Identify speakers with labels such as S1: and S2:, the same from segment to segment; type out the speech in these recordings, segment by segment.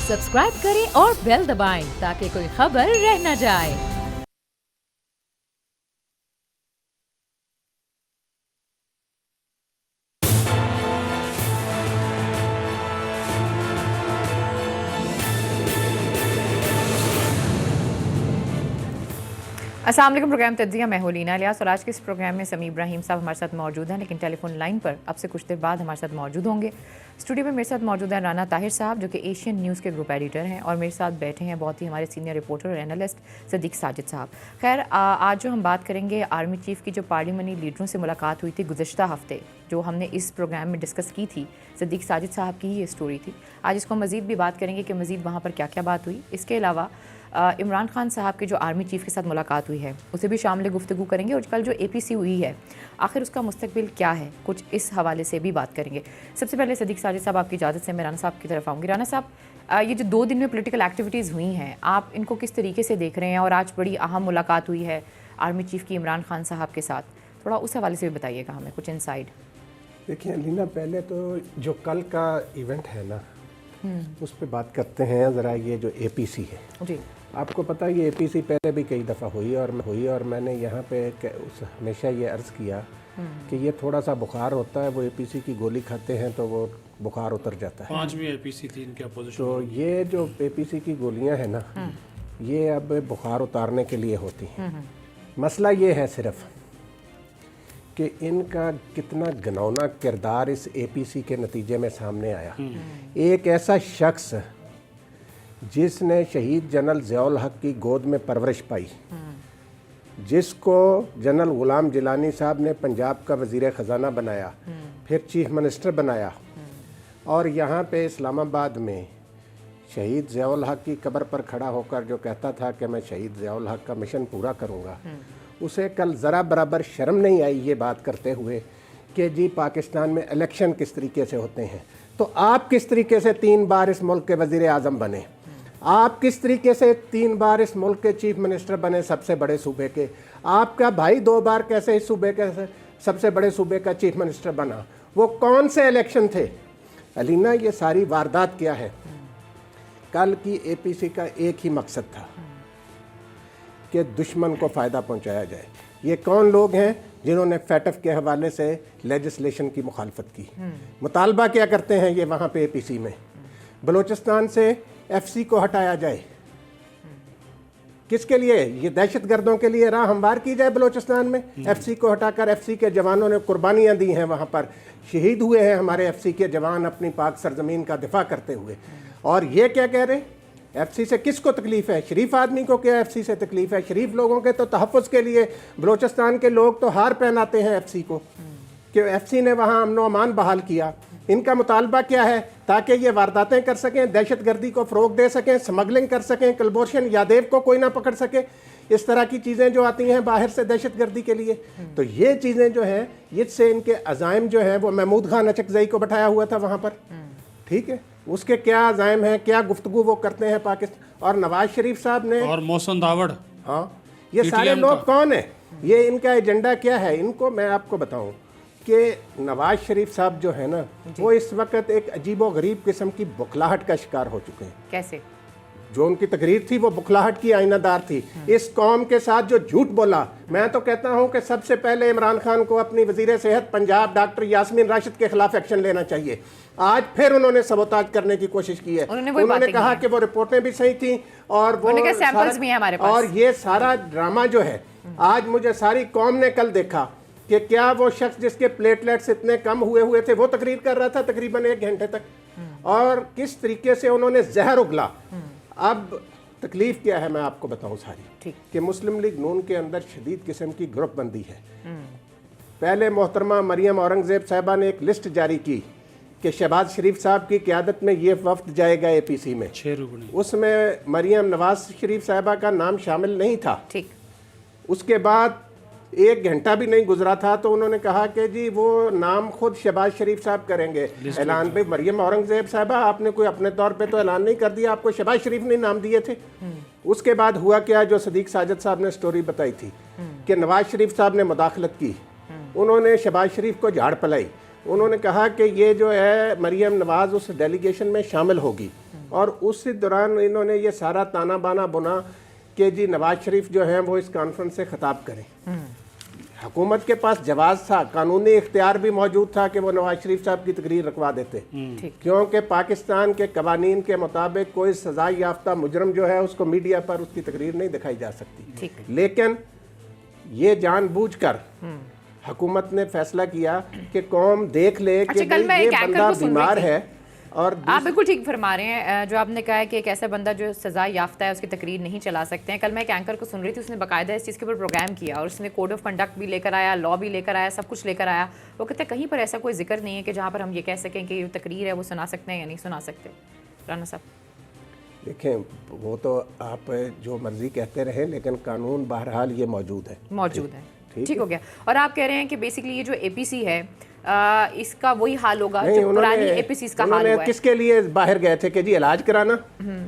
S1: Subscribe करें और bell दबाएं ताकि कोई खबर रह न जाए।
S2: अस्सलाम वालेकुम। प्रोग्राम तज्जिया मैं हूं लीना इलियास और आज के इस प्रोग्राम में समी इब्राहिम साहब हमारे साथ मौजूद हैं, लेकिन टेलीफोन लाइन पर अब से कुछ देर बाद हमारे साथ मौजूद होंगे। स्टूडियो में मेरे साथ मौजूद हैं राना ताहिर साहब जो कि एशियन न्यूज़ के ग्रुप एडिटर हैं, और मेरे साथ बैठे हैं बहुत ही हमारे सीनियर रिपोर्टर और एनालिस्ट सदीक साजिद साहब। खैर, आज जो हम बात करेंगे आर्मी चीफ़ की जो पार्लियामानी लीडरों से मुलाकात हुई थी गुज़श्ता हफ्ते, जो हमने इस प्रोग्राम में डिस्कस की थी, सदीक साजिद साहब की ही ये स्टोरी थी। आज इसको मज़ीद भी बात करेंगे कि मज़ीद वहाँ पर क्या क्या बात हुई। इसके अलावा इमरान खान साहब की जो आर्मी चीफ़ के साथ मुलाकात हुई है उसे भी शामिल गुफ्तगू करेंगे, और कल जो APC हुई है आखिर उसका मुस्तकबिल क्या है, कुछ इस हवाले से भी बात करेंगे। सबसे पहले सदीक साजिद साहब, आपकी इजाज़त से मैं राना साहब की तरफ आऊँगी। राना साहब, ये जो 2 दिन में पॉलिटिकल एक्टिविटीज़ हुई हैं, आप इनको किस तरीके से देख रहे हैं? और आज बड़ी अहम मुलाकात हुई है आर्मी चीफ़ की इमरान खान साहब के साथ, थोड़ा उस हवाले से भी बताइएगा हमें कुछ इनसाइड।
S3: देखिए लीना, पहले तो जो कल का इवेंट है ना उस पर बात करते हैं ज़रा। ये जो APC है
S2: जी,
S3: आपको पता है ये APC पहले भी कई दफ़ा हुई और मैंने यहाँ पे हमेशा ये अर्ज़ किया कि ये थोड़ा सा बुखार होता है, वो APC की गोली खाते हैं तो वो बुखार उतर जाता है।
S4: 5वीं APC थी इनके अपोजिशन।
S3: तो ये जो APC की गोलियाँ हैं ना, ये अब बुखार उतारने के लिए होती हैं। मसला ये है सिर्फ कि इनका कितना घिनौना किरदार इस APC के नतीजे में सामने आया। एक ऐसा शख्स जिसने शहीद जनरल ज़ियाउल हक की गोद में परवरिश पाई, जिसको जनरल गुलाम जिलानी साहब ने पंजाब का वज़ीर ख़जाना बनाया, फिर चीफ मिनिस्टर बनाया, और यहाँ पे इस्लामाबाद में शहीद ज़ियाउल हक की कब्र पर खड़ा होकर जो कहता था कि मैं शहीद ज़ियाउल हक का मिशन पूरा करूँगा, उसे कल ज़रा बराबर शर्म नहीं आई ये बात करते हुए कि जी पाकिस्तान में इलेक्शन किस तरीके से होते हैं। तो आप किस तरीके से 3 बार इस मुल्क के वज़ीर आज़म बने, आप किस तरीके से 3 बार इस मुल्क के चीफ मिनिस्टर बने सबसे बड़े सूबे के, आपका भाई 2 बार कैसे इस सूबे के सबसे बड़े सूबे का चीफ मिनिस्टर बना, वो कौन से इलेक्शन थे? अलीना, ये सारी वारदात क्या है? कल की APC का एक ही मकसद था कि दुश्मन को फ़ायदा पहुंचाया जाए। ये कौन लोग हैं जिन्होंने फैटफ के हवाले से लेजिस्लेशन की मुखालफत की? मुतालबा क्या करते हैं ये वहाँ पे APC में? बलूचिस्तान से FC को हटाया जाए। किसके लिए? ये दहशतगर्दों के लिए राह हमवार की जाए बलूचिस्तान में। FC को हटाकर FC के जवानों ने कुर्बानियाँ दी हैं, वहाँ पर शहीद हुए हैं हमारे FC के जवान अपनी पाक सरजमीन का दिफा करते हुए। और ये क्या कह रहे हैं? FC से किसको तकलीफ़ है? शरीफ आदमी को क्या FC से तकलीफ़ है? शरीफ लोगों के तो तहफ़्फ़ुज़ के लिए बलूचिस्तान के लोग तो हार पहनाते हैं FC को कि FC ने वहाँ अमन व अमान बहाल किया। इनका मुतालबा क्या है? ताकि ये वारदातें कर सकें, दहशतगर्दी को फ़रोग दे सकें, स्मगलिंग कर सकें, कुलभूषण यादव को कोई ना पकड़ सके, इस तरह की चीज़ें जो आती हैं बाहर से दहशतगर्दी के लिए। तो ये चीज़ें जो हैं, इससे इनके अज़ाइम जो हैं, वो महमूद खान अचकज़ई को बैठाया हुआ था वहाँ पर, ठीक है, उसके क्या अज़ाइम हैं, क्या गुफ्तगू वो करते हैं पाकिस्तान। और नवाज शरीफ साहब ने
S4: और मोहसिन दावड़,
S3: हाँ, ये सारे लोग कौन है? ये इनका एजेंडा क्या है? इनको मैं आपको बताऊं कि नवाज शरीफ साहब जो है ना, वो इस वक्त एक अजीबो गरीब किस्म की बुखलाहट का शिकार हो चुके हैं।
S2: कैसे?
S3: जो उनकी तकरीर थी वो बुखलाहट की आईनादार थी। इस कौम के साथ जो झूठ बोला, मैं तो कहता हूं कि सबसे पहले इमरान खान को अपनी वजीर सेहत पंजाब डॉक्टर यास्मीन राशिद के खिलाफ एक्शन लेना चाहिए। आज फिर उन्होंने सबोताज करने की कोशिश की है। उन्होंने कहा कि वो रिपोर्टें भी सही थी और वो
S2: सैंपल्स भी हैं हमारे पास।
S3: और ये सारा ड्रामा जो है, आज मुझे सारी कौम ने कल देखा कि क्या वो शख्स जिसके प्लेटलेट्स इतने कम हुए थे वो तकरीर कर रहा था तकरीबन 1 घंटे तक, और किस तरीके से उन्होंने जहर उगला। अब तकलीफ क्या है मैं आपको बताऊं सारी, कि मुस्लिम लीग नून के अंदर शदीद किस्म की ग्रुप बंदी है। पहले मोहतरमा मरियम औरंगजेब साहिबा ने एक लिस्ट जारी की कि शहबाज शरीफ साहब की क़यादत में ये वफ्द जाएगा APC में,
S4: 6 रुकनी,
S3: उसमें मरियम नवाज शरीफ साहिबा का नाम शामिल नहीं था।
S2: ठीक।
S3: उसके बाद 1 घंटा भी नहीं गुजरा था तो उन्होंने कहा कि जी वो नाम खुद शहबाज शरीफ साहब करेंगे ऐलान। पे मरियम औरंगजेब साहबा, आपने कोई अपने तौर पे तो ऐलान नहीं कर दिया, आपको शहबाज शरीफ ने नाम दिए थे। उसके बाद हुआ क्या, जो सदीक साजिद साहब ने स्टोरी बताई थी कि नवाज शरीफ साहब ने मुदाखलत की, उन्होंने शहबाज शरीफ को झाड़ पलाई। उन्होंने कहा कि ये जो है मरियम नवाज उस डेलीगेशन में शामिल होगी और उसी दौरान इन्होंने ये सारा ताना बाना बुना कि जी नवाज शरीफ जो हैं वो इस कॉन्फ्रेंस से खिताब करें। हुकूमत के पास जवाब था, कानूनी इख्तियार भी मौजूद था कि वो नवाज शरीफ साहब की तकरीर रखवा देते, क्योंकि पाकिस्तान के कवानीन के मुताबिक कोई सजा याफ्ता मुजरम जो है उसको मीडिया पर उसकी तकरीर नहीं दिखाई जा सकती। लेकिन ये जानबूझकर हुकूमत ने फैसला किया कि कौम देख ले कि ये बंदा बीमार है। और
S2: आप बिल्कुल ठीक फरमा रहे हैं। जो आपने कहा है कि एक ऐसा बंदा जो सजा याफ्ता है उसकी तकरीर नहीं चला सकते हैं। कल मैं एक एंकर को सुन रही थी, उसने बाकायदा इस चीज़ के ऊपर प्रोग्राम किया और उसने कोड ऑफ कंडक्ट भी लेकर आया, लॉ भी लेकर आया, सब कुछ लेकर आया। वो कहते हैं कहीं पर ऐसा कोई जिक्र नहीं है कि जहाँ पर हम ये कह सकें कि ये तकरीर है वो सुना सकते हैं या नहीं सुना सकते। राना साहब
S3: देखें, वो तो आप जो मर्जी कहते रहें, लेकिन कानून बहरहाल ये मौजूद है। ठीक हो गया। और आप कह रहे हैं कि बेसिकली ये जो एपीसी है इसका वही हाल होगा जो पुरानी एपीसी का हाल हुआ है। किसके लिए बाहर गए थे कि जी इलाज कराना?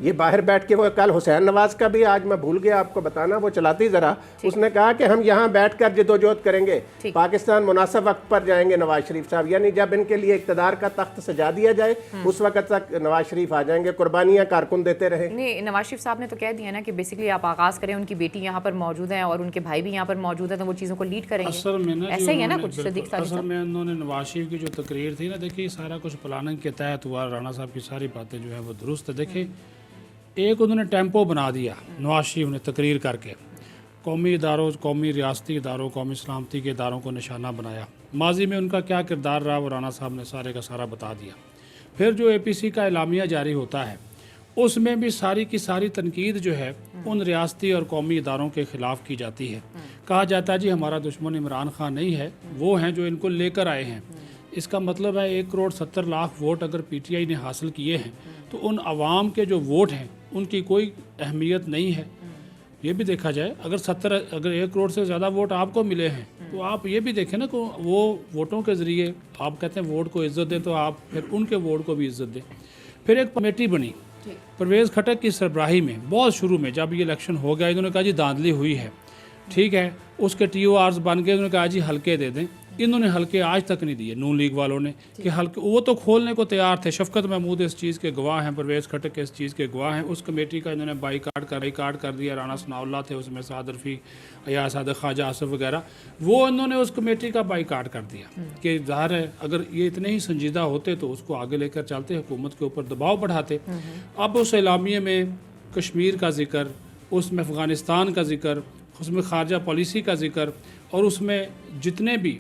S3: ये बाहर बैठ के वो कल हुसैन नवाज का भी, आज मैं भूल गया आपको बताना, वो चलाती जरा, उसने कहा कि हम यहाँ बैठकर जदोजहद करेंगे, पाकिस्तान मुनासिब वक्त पर जाएंगे नवाज शरीफ साहब, यानी जब इनके लिए इक्तदार का तख्त सजा दिया जाए उस वक्त तक नवाज शरीफ आ जाएंगे। कुर्बानियां कारकुन देते रहे।
S2: नहीं, नवाज शरीफ साहब ने तो कह दिया ना कि बेसिकली आप आगाज करें, उनकी बेटी यहाँ पर मौजूद है और उनके भाई भी यहाँ पर मौजूद है, तो वो चीज़ों को लीड करेंगे। ऐसा ही है ना कुछ?
S4: असल में उन्होंने नवाज शरीफ की जो तकरीर थी ना, देखिए सारा कुछ प्लानिंग के तहत हुआ। राणा साहब की सारी बातें जो है वो दुरुस्त है। देखिए एक उन्होंने टेम्पो बना दिया नवाज शरीफ ने तकरीर करके, कौमी इदारों, कौमी रियासती इदारों, कौमी सलामती के इदारों को निशाना बनाया। माजी में उनका क्या किरदार रहा वो राणा साहब ने सारे का सारा बता दिया। फिर जो APC का एलामिया जारी होता है उसमें भी सारी की सारी तनकीद जो है उन रियासती और कौमी इदारों के ख़िलाफ़ की जाती है। कहा जाता है जी हमारा दुश्मन इमरान खान नहीं है, वो हैं जो इनको लेकर आए हैं। इसका मतलब है 1,70,00,000 वोट अगर PTI ने हासिल किए हैं तो उन अवाम के जो वोट हैं उनकी कोई अहमियत नहीं है। ये भी देखा जाए, अगर 1 करोड़ से ज़्यादा वोट आपको मिले हैं तो आप ये भी देखें ना कि वो वोटों के ज़रिए आप कहते हैं वोट को इज़्ज़त दें, तो आप फिर उनके वोट को भी इज़्ज़त दें। फिर एक कमेटी बनी परवेज़ खटक की सरबराही में, बहुत शुरू में जब ये इलेक्शन हो गया, इन्होंने कहा जी धांधली हुई है, ठीक है, उसके TORs बन गए, उन्होंने कहा जी हल्के दे दें। इन्होंने हल्के आज तक नहीं दिए, नून लीग वालों ने, कि हल्के वो तो खोलने को तैयार थे। शफकत महमूद इस चीज़ के गवाह हैं, परवेज़ खटक के इस चीज़ के गवाह हैं। उस कमेटी का इन्होंने बाईकाट कर दिया। राना सनाउल्लाह थे उसमें, साद रफ़ी, या साद ख्वाजा आसिफ वगैरह, वो इन्होंने उस कमेटी का बाईकाट कर दिया कि ज़ाहिर है अगर ये इतने ही संजीदा होते तो उसको आगे लेकर चलते, हुकूमत के ऊपर दबाव बढ़ाते। अब उस एलामिये में कश्मीर का जिक्र, उसमें अफ़गानिस्तान का जिक्र, उसमें खारजा पॉलिसी का जिक्र, और उसमें जितने भी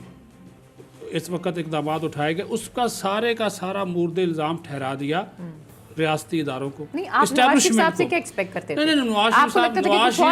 S4: इस वक्त इकदाम उठाए गए उसका सारे का सारा मुर्दे इल्ज़ाम ठहरा दिया रियासती इदारों को।
S2: नहीं, आप नवाज शरीफ साहब से क्या एक्सपेक्ट करते थे?
S4: नहीं, नवाज शरीफ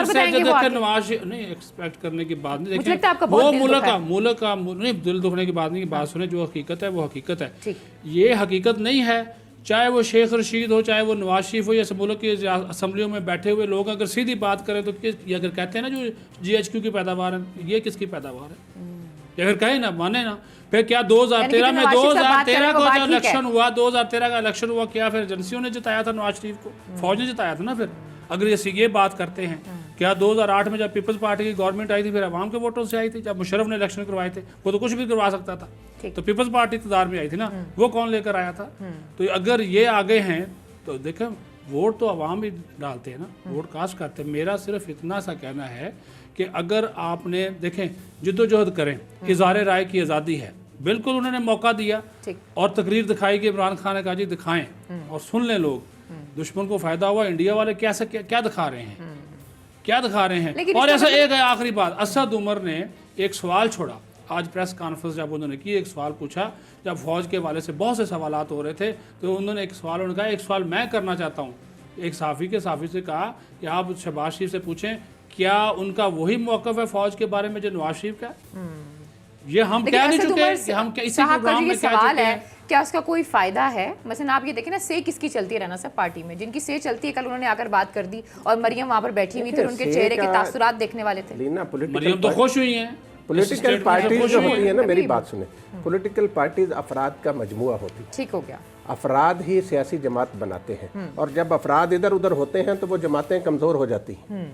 S4: से नवाज नहीं एक्सपेक्ट करने की बात नहीं। देखिए वो मुल्क का नहीं, दिल दुखने की बात नहीं, बात सुने, जो हकीकत है वो हकीकत है। ये हकीकत नहीं है, चाहे वो शेख रशीद हो, चाहे वो नवाज शरीफ हो, या मुल्क की असम्बलियों में बैठे हुए लोग अगर सीधी बात करें तो ये अगर कहते हैं ना जो GHQ की पैदावार है, ये किसकी पैदावार है? अगर कहे ना, माने ना, फिर क्या 2013 में 2013 को जो इलेक्शन हुआ, 2013 का इलेक्शन हुआ, क्या फिर एजेंसियों ने जिताया था नवाज शरीफ को? फौज ने जिताया था ना। फिर अगर ये बात करते हैं, क्या 2008 में जब पीपल्स पार्टी की गवर्नमेंट आई थी फिर अवाम के वोटों से आई थी? जब मुशर्रफ ने इलेक्शन करवाए थे वो तो कुछ भी करवा सकता था, तो पीपल्स पार्टी इक़्तिदार में आई थी ना, वो कौन लेकर आया था? तो अगर ये आगे हैं तो देखें वोट तो अवाम ही डालते हैं ना, वोट कास्ट करते हैं। मेरा सिर्फ इतना सा कहना है कि अगर आपने देखें जद्दोजहद करें, इज़हार राय की आज़ादी है, बिल्कुल उन्होंने मौका दिया और तकरीर दिखाई कि इमरान खान ने कहा जी दिखाएं और सुन लें लोग, दुश्मन को फ़ायदा हुआ। इंडिया वाले क्या दिखा रहे हैं, क्या दिखा रहे हैं? और ऐसा एक है आखिरी बात, असद उमर ने एक सवाल छोड़ा आज प्रेस कॉन्फ्रेंस जब उन्होंने की, एक सवाल पूछा, जब फौज के वाले से बहुत से सवालात हो रहे थे तो उन्होंने एक सवाल, उन्होंने कहा एक सवाल मैं करना चाहता हूँ। एक सहाफ़ी से कहा कि आप शहबाज शरीफ से पूछें क्या उनका वही मौक़िफ़ है फौज के बारे में जो नवाज शरीफ का? ये हम क्या नहीं चुके, हम क्या इसी प्रोग्राम में क्या चुके हैं?
S2: क्या उसका कोई फायदा है? मसलन आप ये देखें ना, से किसकी चलती है राना साहब पार्टी में, जिनकी से चलती है, कल उन्होंने आकर बात कर दी और मरियम वहाँ पर बैठी हुई थी, उनके चेहरे के तासुरात देखने वाले थे।
S4: मरियम तो खुश हुई हैं।
S3: पॉलिटिकल पार्टीज जो होती है ना, मेरी बात सुने, पॉलिटिकल पार्टीज अफराद का मजमुआ होती है।
S2: ठीक हो गया।
S3: अफराद ही सियासी जमात बनाते हैं और जब अफराद इधर उधर होते हैं तो वो जमातें कमज़ोर हो जाती हैं,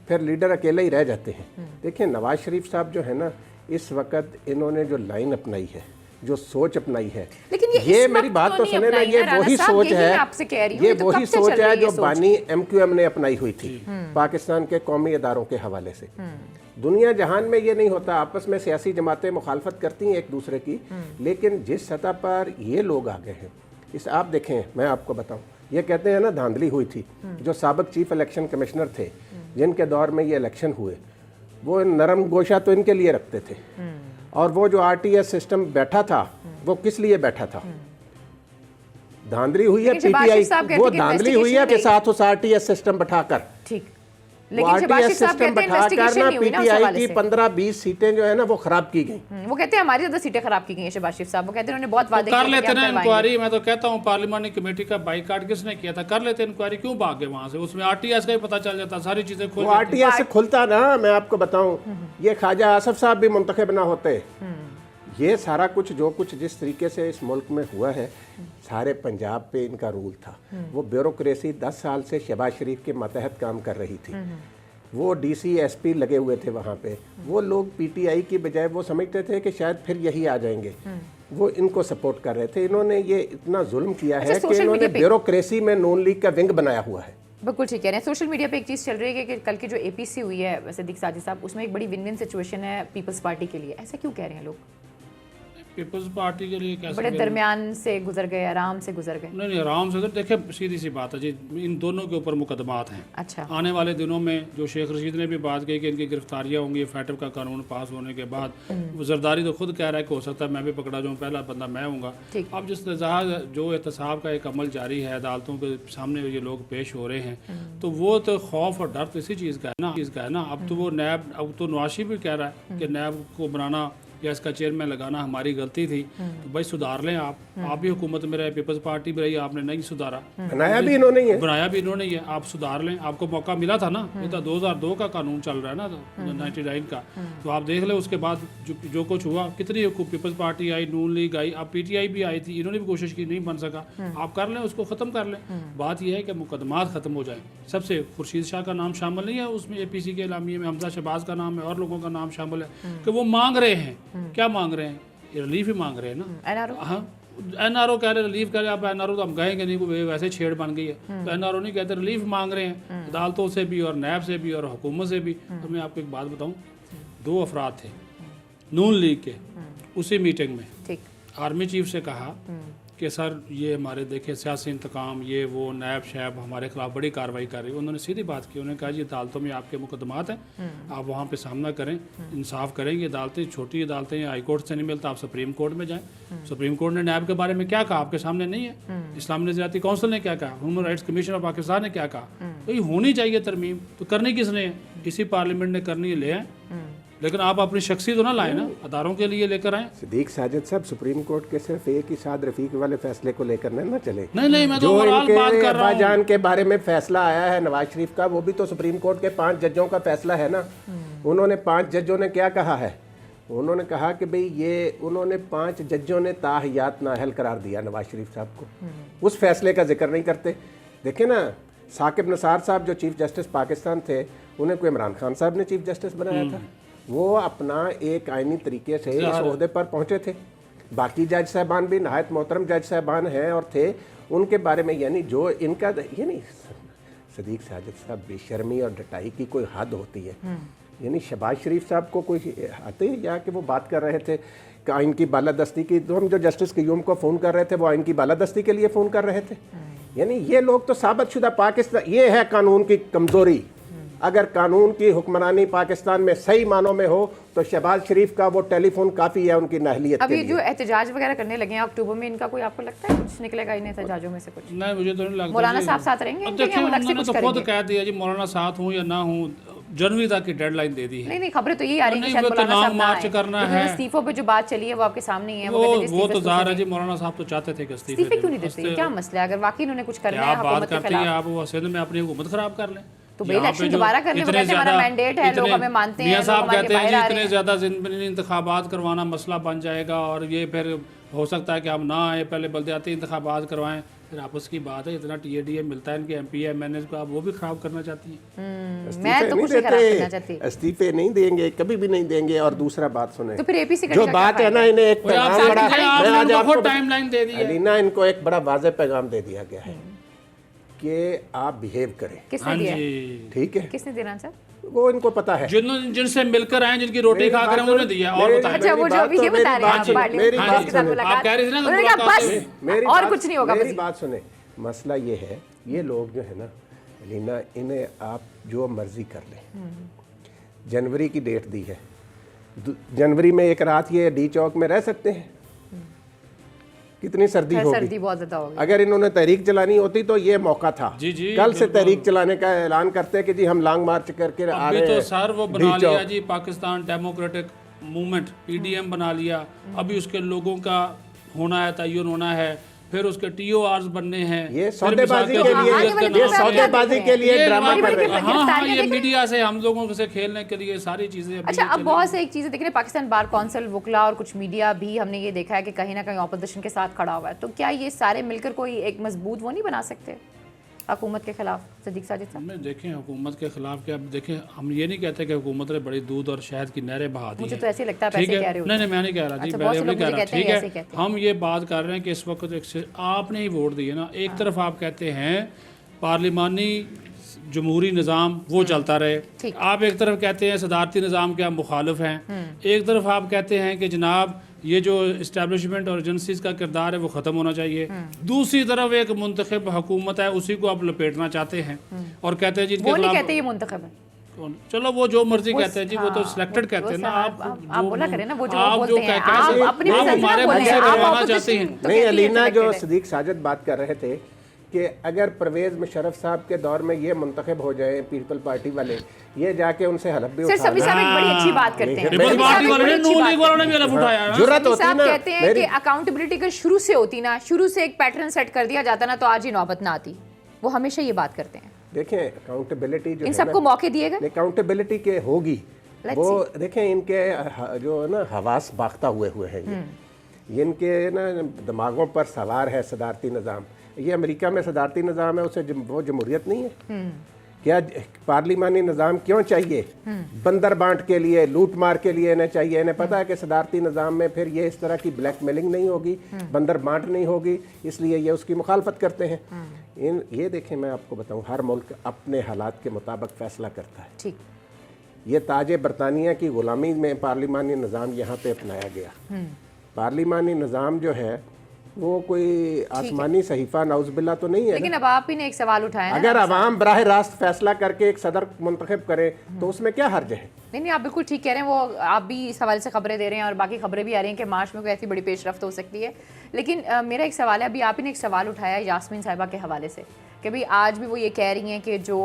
S3: फिर लीडर अकेले ही रह जाते हैं। देखिए नवाज शरीफ साहब जो है ना, इस वक्त इन्होंने जो लाइन अपनाई है जो सोच अपनाई है,
S2: लेकिन ये इस
S3: मेरी
S2: वक्त
S3: बात
S2: तो
S3: तो
S2: नहीं
S3: सुने ना,
S2: अपनाई
S3: ये
S2: है, राणा
S3: वही
S2: साहब,
S3: सोच
S2: यही
S3: है,
S2: मैं आपसे कह रही हूँ,
S3: ये
S2: ये तो
S3: वही
S2: कब से
S3: सोच
S2: चल
S3: है
S2: रही है
S3: जो
S2: सोच?
S3: बानी MQM ने अपनाई हुई थी पाकिस्तान के कौमी इदारों के हवाले से। दुनिया जहान में ये नहीं होता, आपस में सियासी जमातें मुखालफत करती हैं एक दूसरे की, लेकिन जिस सतह पर ये लोग आ गए हैं, इस आप देखें, मैं आपको बताऊं, ये कहते हैं ना धांधली हुई थी, जो साबिक चीफ इलेक्शन कमिश्नर थे जिनके दौर में ये इलेक्शन हुए, वो नरम गोशा तो इनके लिए रखते थे, और वो जो RTS सिस्टम बैठा था वो किस लिए बैठा था? धांधली हुई है
S2: लेकिन शहबाज
S3: PTI,
S2: शरीफ साहब कहते
S3: वो
S2: कि
S3: धांधली हुई है
S2: investigation
S3: के
S2: नहीं।
S3: साथ उस RTS सिस्टम बैठाकर,
S2: ठीक,
S3: वो
S2: लेकिन शहबाज
S3: RTS
S2: शरीफ साहब
S3: सिस्टम
S2: कहते हैं
S3: बैठाकर
S2: इन्वेस्टिगेशन
S3: ना
S2: नहीं हुई ना उस
S3: PTI
S2: हवाले
S3: की
S2: से।
S3: 15-20 सीटें जो है ना वो खराब की गई।
S2: वो कहते हैं हमारी ज्यादा सीटें खराब की गई हैं शहबाज शरीफ साहब, वो कहते हैं उन्होंने बहुत वादे
S4: कर
S2: किए थे
S4: लेते
S2: कि
S4: ना
S2: हम करवाएंगे।
S4: इंक्वायरी। मैं तो कहता हूँ पार्लिमानी कमेटी का बाइकाट किसने किया था, कर लेते इंक्वायरी, क्यों भाग गए वहां से? उसमें RTS का ही पता चल जाता, सारी चीजें खुल
S3: वो
S4: जाती।
S3: RTS से खुलता ना, मैं आपको बताऊं, ये ख्वाजा आसफ साहब भी मुंतखब ना होते। ये सारा कुछ जो कुछ जिस तरीके से इस मुल्क में हुआ है, सारे पंजाब पे इनका रूल था। वो ब्यूरोक्रेसी 10 साल से शहबाज शरीफ के मतहत काम कर रही थी। वो DC SP लगे हुए थे वहाँ पे। वो लोग PTI की बजाय वो समझते थे कि शायद फिर यही आ जाएंगे, वो इनको सपोर्ट कर रहे थे। इन्होंने ये इतना जुल्म किया है कि
S2: सोशल
S3: इन्होंने
S2: मीडिया पे-
S3: ब्यूरोक्रेसी में नून लीग का विंग बनाया हुआ है।
S2: बिल्कुल ठीक कह रहे हैं। सोशल मीडिया पे एक चीज़ चल रही है कि कल की जो APC हुई है सिद्दीक साजिद साहब, उसमें एक बड़ी विन विन सिचुएशन है पीपल्स पार्टी के लिए, ऐसा क्यों कह रहे हैं लोग?
S4: पीपल्स पार्टी के लिए कैसे
S2: बड़े दरमियान से गुजर गए, आराम से गुजर गए।
S4: नहीं आराम से। तो देखिए सीधी सी बात है जी, इन दोनों के ऊपर मुकदमात हैं।
S2: अच्छा,
S4: आने वाले दिनों में जो शेख रशीद ने भी बात की कि इनकी गिरफ्तारियां होंगी फैटफ का कानून पास होने के बाद, वो जरदारी तो खुद कह रहा है कि हो सकता है मैं भी पकड़ा जाऊँ, पहला बंदा मैं हूँगा।
S2: ठीक।
S4: अब जिस तरह जो एहतसाब का एक अमल जारी है, अदालतों के सामने ये लोग पेश हो रहे हैं, तो वो तो खौफ और डर तो इसी चीज़ का है ना। अब तो वो नैब, अब तो नवाशी भी कह रहा है कि नैब को बनाना या इसका चेयरमैन लगाना हमारी गलती थी, तो भाई सुधार लें आप भी हुकूमत में रहे, पीपल्स पार्टी में रही, आपने नहीं सुधारा,
S3: बनाया भी इन्होंने ही है।
S4: बनाया भी इन्होंने ही है, आप सुधार लें, आपको मौका मिला था ना। ये तो 2002 का कानून चल रहा है ना, 99 का, तो आप देख लें उसके बाद जो कुछ हुआ, कितनी पीपल्स पार्टी आई, नून लीग आई, अब PTI भी आई थी, इन्होंने भी कोशिश की, नहीं बन सका। आप कर लें, उसको ख़त्म कर लें। बात यह है कि मुकदमात ख़त्म हो जाए। सबसे खुर्शीद शाह का नाम शामिल नहीं है उसमें, APC के इलामिये में हमजा शहबाज का नाम है और लोगों का नाम शामिल है कि वो मांग रहे हैं, क्या मांग रहे हैं? रिलीफ ही मांग रहे हैं ना।
S2: NRO
S4: हाँ, NRO कह रहे रिलीफ कह रहे, अब NRO तो हम कहेंगे नहीं, वो वैसे छेड़ बन गई है, तो NRO नहीं कहते, रिलीफ मांग रहे हैं अदालतों से भी और नैब से भी और हुकूमत से भी। तो मैं आपको एक बात बताऊं, 2 अफराद थे नून लीग के, उसी मीटिंग में
S2: ठीक,
S4: आर्मी चीफ से कहा कि सर ये हमारे देखे सियासी इंतकाम, ये वो नैब शैब हमारे खिलाफ बड़ी कार्रवाई कर रही है। उन्होंने सीधी बात की, उन्होंने कहा जी अदालतों में आपके मुकदमात हैं, आप वहाँ पे सामना करें, इंसाफ करेंगे। अदालतें छोटी अदालतें हैं, हाई कोर्ट से नहीं मिलता, आप सुप्रीम कोर्ट में जाएं। सुप्रीम कोर्ट ने नैब के बारे में क्या कहा आपके सामने नहीं है, इस्लामी नज़रियाती काउंसिल ने क्या कहा, human rights commission of Pakistan ने क्या कहा। तो ये होनी चाहिए तरमीम, तो करनी किसने है? इसी पार्लियामेंट ने करनी है, ले आए। लेकिन आप अपनी शख्सी तो ना लाए ना, अदारों के लिए लेकर आए।
S3: सिद्दीक साजिद साहब सुप्रीम कोर्ट के सिर्फ एक ही साद रफीक वाले फैसले को लेकर ना चले।
S4: नहीं मैं तो
S3: जो
S4: ओवरऑल
S3: इनके
S4: बात कर रहा हूँ।
S3: अब्बाजान के बारे में फैसला आया है नवाज शरीफ का, वो भी तो सुप्रीम कोर्ट के 5 जजों का फैसला है ना। उन्होंने 5 जजों ने क्या कहा है? उन्होंने कहा कि भाई ये, उन्होंने 5 जजों ने ताहियात नाअहल करार दिया नवाज शरीफ साहब को। उस फैसले का जिक्र नहीं करते। देखे ना, साकिब निसार साहब जो चीफ जस्टिस पाकिस्तान थे, उन्हें कोई इमरान खान साहब ने चीफ जस्टिस बनाया था। वो अपना एक आईनी तरीके से इस ओहदे पर पहुंचे थे। बाकी जज साहबान भी नहायत मोहतरम जज साहबान हैं और थे, उनके बारे में यानी जो इनका यानी सिद्दीक साजिद साहब बेशर्मी और डटाई की कोई हद होती है। यानी शहबाज शरीफ साहब को कोई आते या कि वो बात कर रहे थे कि आइन की बालादस्ती की, तो हम जो जस्टिस क्यूम को फ़ोन कर रहे थे वो आइन की बालादस्ती के लिए फ़ोन कर रहे थे। यानी ये लोग तो साबितशुदा पाकिस्तान, ये है कानून की कमज़ोरी। अगर कानून की हुक्मरानी पाकिस्तान में सही मानों में हो तो शहबाज शरीफ का वो टेलीफोन काफ़ी है उनकी नाहलियत
S2: अब
S3: के
S2: ये
S3: लिए।
S2: जो एहतजाज वगैरह करने लगे हैं अक्टूबर में, इनका कोई आपको लगता है कुछ निकलेगा इन एहतजाजों में से कुछ?
S4: नहीं मुझे तो नहीं लगता।
S2: मौलाना
S4: जी।
S2: साहब साथ रहेंगे
S4: अब
S2: इनके, या
S4: देखिए
S2: वो अलग से
S4: उन्होंने
S2: कुछ
S4: तो खुद
S2: करेंगे?
S4: कह दिया जी मौलाना साथ हूँ या ना हूँ, जनवरी तक की डेडलाइन दे दी है।
S2: नहीं खबरें तो यही आ रही है
S4: नहीं,
S2: कि शायद
S4: वो तो
S2: मौलाना साहब
S4: लॉन्ग
S2: ना
S4: मार्च
S2: आए।
S4: करना
S2: लेकिन
S4: है।
S2: इस्तीफों पे जो बात चली है वो आपके सामने ही है।
S4: वो
S2: कहते हैं
S4: तो
S2: इस्तीफे
S4: ज़ाहिर है जी, मौलाना साहब तो चाहते थे कि
S2: इस्तीफे क्यों नहीं देते? क्या मसला है? अगर वाकई उन्होंने कुछ करना है
S4: आप बात
S2: हुकूमत के
S4: करती हैं,
S2: खिलाफ,
S4: आप वो सिंध में अपनी हुकूमत खराब कर लें,
S2: तो बे इलेक्शन दोबारा कर ले। वो कहते हैं हमारा मैंडेट है, लोग हमें मानते हैं,
S4: मियां
S2: लोग
S4: साहब
S2: हमारे
S4: कहते हैं
S2: बाहर आ
S4: जी
S2: रहे
S4: इतने
S2: हैं।
S4: ज़्यादा ज़िंदगी इंतखाबात करवाना मसला बन जाएगा और ये फिर हो सकता है कि हम ना आए, पहले बलदियाती इंतखाबात करवाएं। फिर आपस की बात है, इतना TADA मिलता है इनके MP MNA को, आप वो भी खराब करना चाहती हैं?
S2: मैं तो कुछ नहीं खराब करना चाहती।
S3: इस्तीफे नहीं देंगे, कभी भी नहीं देंगे। और दूसरा बात सुने,
S2: तो फिर APC
S3: जो बात है ना, इन्हें एक पैगाम बड़ा, मैं आज आपको
S4: टाइमलाइन दे दी है
S3: अलीना, इनको एक बड़ा वाज़ेह पैगाम दे दिया गया है कि आप बिहेव करें।
S2: किसने दिया?
S3: ठीक है,
S2: किसने देना सर?
S3: वो इनको पता है,
S4: जिनसे मिलकर आए, जिनकी रोटी खाकर उन्होंने दिया। और बताएं।
S2: अच्छा, वो जो अभी ये बता रहे हैं आप पार्लियामेंट के साथ मुलाकात,
S4: आप कह रही थी ना कि
S2: उन्होंने कहा
S4: मुलाकात
S2: बस और कुछ नहीं होगा।
S3: मेरी बात सुने, मसला ये है, ये लोग जो है ना अलीना, इन्हें आप जो मर्जी कर लें। जनवरी की डेट दी है, जनवरी में एक रात ये डी चौक में रह सकते हैं? कितनी सर्दी होगी,
S2: सर्दी बहुत ज्यादा होगी।
S3: अगर इन्होंने तहरीक चलानी होती तो ये मौका था।
S4: जी,
S3: कल से तहरीक चलाने का ऐलान करते कि जी हम लॉन्ग मार्च करके आ रहे हैं।
S4: तो सर वो बना लिया जी, पाकिस्तान डेमोक्रेटिक मूवमेंट PDM बना लिया। अभी उसके लोगों का होना है, तयन होना है, फिर उसके TORs बनने हैं।
S3: ये सौदेबाजी के लिए, ये सौदेबाजी के लिए ड्रामा कर रहे हैं।
S4: हाँ, ये मीडिया से हम लोगों से खेलने के लिए सारी चीजें।
S2: अच्छा, अब बहुत से एक चीज़ें देख रहे हैं, पाकिस्तान बार कौंसिल, वकला और कुछ मीडिया भी, हमने ये देखा है कि कहीं ना कहीं ऑपोजिशन के साथ खड़ा हुआ है। तो क्या ये सारे मिलकर कोई एक मजबूत वो नहीं बना सकते हुकूमत के खिलाफ? सदीक साजिद साहब,
S4: मैं देखें हुकूमत के खिलाफ क्या, अब देखें हम ये नहीं कहते कि हुकूमत ने बड़ी दूध और शहद की नहरें बहा दी।
S2: मुझे तो ऐसे लगता है
S4: ठीक
S2: पैसे कह
S4: है,
S2: रहे हो।
S4: नहीं मैं नहीं कह रहा जी,
S2: अच्छा,
S4: पहले हम नहीं कह रहा। ठीक
S2: ऐसे
S4: है, हम ये बात कर रहे हैं कि इस वक्त आपने ही वोट दिए ना, एक तरफ आप कहते हैं पार्लिमानी जमहूरी निज़ाम वो चलता रहे, आप एक तरफ कहते हैं सदारती निज़ाम के आप मुखालिफ हैं, एक तरफ आप कहते हैं कि जनाब ये जो इस्टेब्लिशमेंट और एजेंसीज का किरदार है वो ख़त्म होना चाहिए, दूसरी तरफ एक मुंतखब हुकूमत है उसी को आप लपेटना चाहते हैं और कहते हैं जिनके खिलाफ,
S2: कहते हैं ये मुंतखब है।
S4: चलो वो जो मर्जी कहते हैं जी, वो तो सिलेक्टेड कहते हैं ना।
S2: आप बोला करें ना, वो जो
S4: आप
S2: बोलते हैं, आप अपनी
S4: आप
S2: पसंद से
S4: हमारे
S2: बोलें,
S4: मुंह से
S2: आप
S4: करवाना
S2: opposition
S4: चाहते हैं।
S2: तो
S3: नहीं
S2: कहती है
S3: अलीना, जो
S2: selected है।
S3: सदीक साजिद बात कर रहे थे कि अगर परवेज मुशर्रफ साहब के दौर में ये मुंतखब हो जाए पीपल पार्टी वाले, ये जाके उनसे हलफ भी
S2: सर सभी साहब एक बड़ी अच्छी बात करते हैं।
S4: पीपल्स पार्टी वालों ने, नून लीग वालों ने भी हलफ उठाया है।
S3: जुर्रत होती
S2: साहब
S3: ना,
S2: कहते हैं कि अकाउंटेबिलिटी अगर शुरू से होती ना, शुरू से एक पैटर्न सेट कर दिया जाता ना, तो आज ही नौबत ना आती। वो हमेशा ये बात करते हैं।
S3: देखें अकाउंटेबिलिटी जो
S2: इन सबको मौके दिए गए,
S3: अकाउंटेबिलिटी के होगी वो, देखें इनके जो ना हवास बाख्ता हुए हैं ये इनके ना दिमागों पर सवार है सदारती निज़ाम। ये अमेरिका में सदारती निज़ाम है, उसे वो जमहूरियत नहीं है। क्या पार्लिमानी निज़ाम क्यों चाहिए? बंदर बांट के लिए, लूट मार के लिए इन्हें चाहिए। इन्हें पता है कि सदारती निज़ाम में फिर ये इस तरह की ब्लैकमेलिंग नहीं होगी, बंदर बांट नहीं होगी, इसलिए ये उसकी मुखालफत करते हैं। ये देखें, मैं आपको बताऊं, हर मुल्क अपने हालात के मुताबिक फ़ैसला करता है।
S2: ठीक,
S3: ये ताजे बरतानिया की ग़ुलामी में पार्लिमानी निज़ाम यहाँ पे अपनाया गया। पार्लिमानी निज़ाम जो है वो कोई आसमानी सहीफ़ा नाउज़बिल्ला तो नहीं है।
S2: लेकिन अब आप ही ने एक सवाल उठाया ना,
S3: अगर अवाम बराह रास्त फैसला करके एक सदर मुंतखब करे तो उसमें क्या हर्ज है?
S2: नहीं, आप बिल्कुल ठीक कह रहे हैं। वो आप भी इस हवाले से खबरें दे रहे हैं और बाकी खबरें भी आ रही हैं कि मार्च में कोई ऐसी बड़ी पेशरफ्त हो सकती है। लेकिन मेरा एक सवाल है, अभी आप ही ने एक सवाल उठाया यास्मीन साहिबा के हवाले से कि भाई आज भी वो ये कह रही हैं कि जो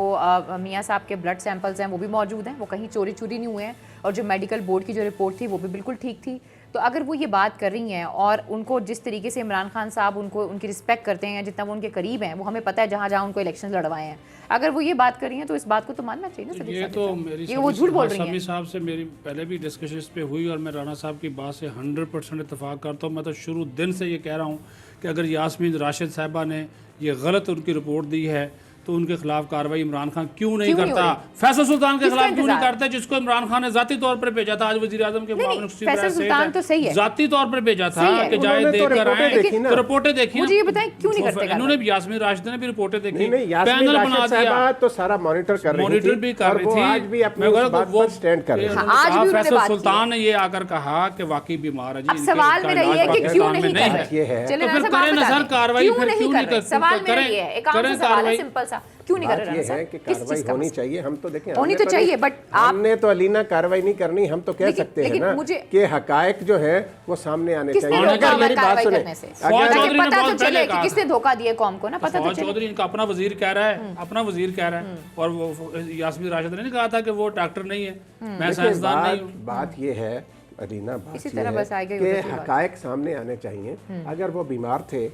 S2: मियाँ साहब के ब्लड सैंपल्स हैं वो भी मौजूद हैं, वो कहीं चोरी नहीं हुए हैं, और जो मेडिकल बोर्ड की जो रिपोर्ट थी वो भी बिल्कुल ठीक थी। तो अगर वो ये बात कर रही हैं और उनको जिस तरीके से इमरान खान साहब उनकी रिस्पेक्ट करते हैं, जितना वो उनके करीब हैं, वो हमें पता है जहाँ उनको इलेक्शन लड़वाए हैं, अगर वो ये बात कर रही हैं तो इस बात को तो मानना चाहिए ना।
S4: ये तो मेरी
S2: ये वो झूठ बोल रही हैं।
S4: समी साहब से मेरी पहले भी डिस्कशन इस पे हुई और मैं राणा साहब की बात से 100% इत्तेफाक करता हूँ। मैं तो शुरू दिन से ये कह रहा हूँ कि अगर यास्मीन राशिद साहिबा ने ये गलत उनकी रिपोर्ट दी है तो उनके खिलाफ कार्रवाई इमरान खान क्यों नहीं करता? फैसल सुल्तान के खिलाफ क्यों नहीं करता, जिसको इमरान खान ने जाती तौर पर भेजा था? आज वजीर आजम के
S2: फैसल सुल्तान तो सही है,
S4: जाती तौर पर भेजा था कि जाए देखकर आए, तो रिपोर्टें देखी।
S2: मुझे ये बताएं क्यों नहीं करते?
S4: इन्होंने यास्मीन राशिद ने भी रिपोर्टें देखी,
S3: पैनल बना दिया, तो सारा मॉनिटर कर रही थी,
S4: मॉनिटर भी कर रही थी।
S3: आज भी अपने उस बात पर स्टैंड कर रहे हैं।
S2: आज भी
S4: फैसल सुल्तान ने ये आकर कहा कि वाकई बीमार है जी।
S2: अब सवाल मेरा ये है कि क्यों नहीं कर रहे?
S4: तो फिर करें ना सर कार्रवाई, फिर क्यों नहीं कर?
S2: सवाल मेरा ये है, एक आम सा सवाल है, सिंपल सा, क्यों नहीं कर रहे?
S3: ये है कि कार्रवाई होनी चाहिए। हम तो देखें
S2: होनी तो चाहिए, बट
S3: हमने तो अलीना कार्रवाई नहीं करनी। हम तो कह सकते हैं ना कि हकायक जो है वो सामने आने चाहिए।
S2: अगर मेरी बात सुने, पता तो चले कि किसने धोखा दिया कौम को ना, पता तो चले।
S4: चौधरी इनका अपना वजीर कह रहा है, अपना वजीर कह रहा है, और वो यास्मीन राशिद ने नहीं कहा था कि वो डॉक्टर नहीं है, मैं साइंसदान नहीं हूं।
S3: बात ये है अलीना, बात
S2: इसी
S3: ये
S2: तरह
S3: है
S2: बस आएगा
S3: कि हकायक सामने आने चाहिए। अगर वो बीमार थे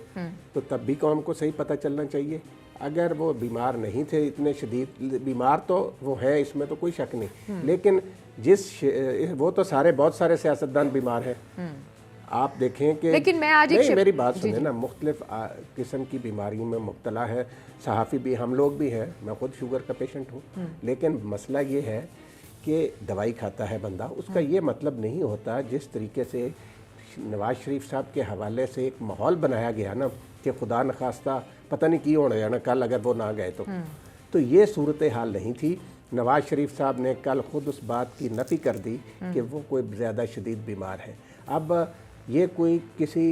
S3: तो तब भी कौम को सही पता चलना चाहिए। अगर वो बीमार नहीं थे, इतने शदीद बीमार तो वो है, इसमें तो कोई शक नहीं, लेकिन वो तो बहुत सारे सियासतदान बीमार हैं। आप देखें कि
S2: लेकिन मैं आज
S3: नहीं, मेरी बात सुने ना, मुख्तलिफ किस्म की बीमारियों में मुब्तला है, सहाफ़ी भी, हम लोग भी हैं, मैं खुद शुगर का पेशेंट हूँ, लेकिन मसला ये है कि दवाई खाता है बंदा, उसका ये मतलब नहीं होता जिस तरीके से नवाज शरीफ साहब के हवाले से एक माहौल बनाया गया ना कि खुदा न खास्ता पता नहीं की होना जाना कल अगर वो ना गए तो ये सूरत हाल नहीं थी। नवाज शरीफ साहब ने कल ख़ुद उस बात की नफ़ी कर दी कि वो कोई ज़्यादा शदीद बीमार है। अब ये कोई किसी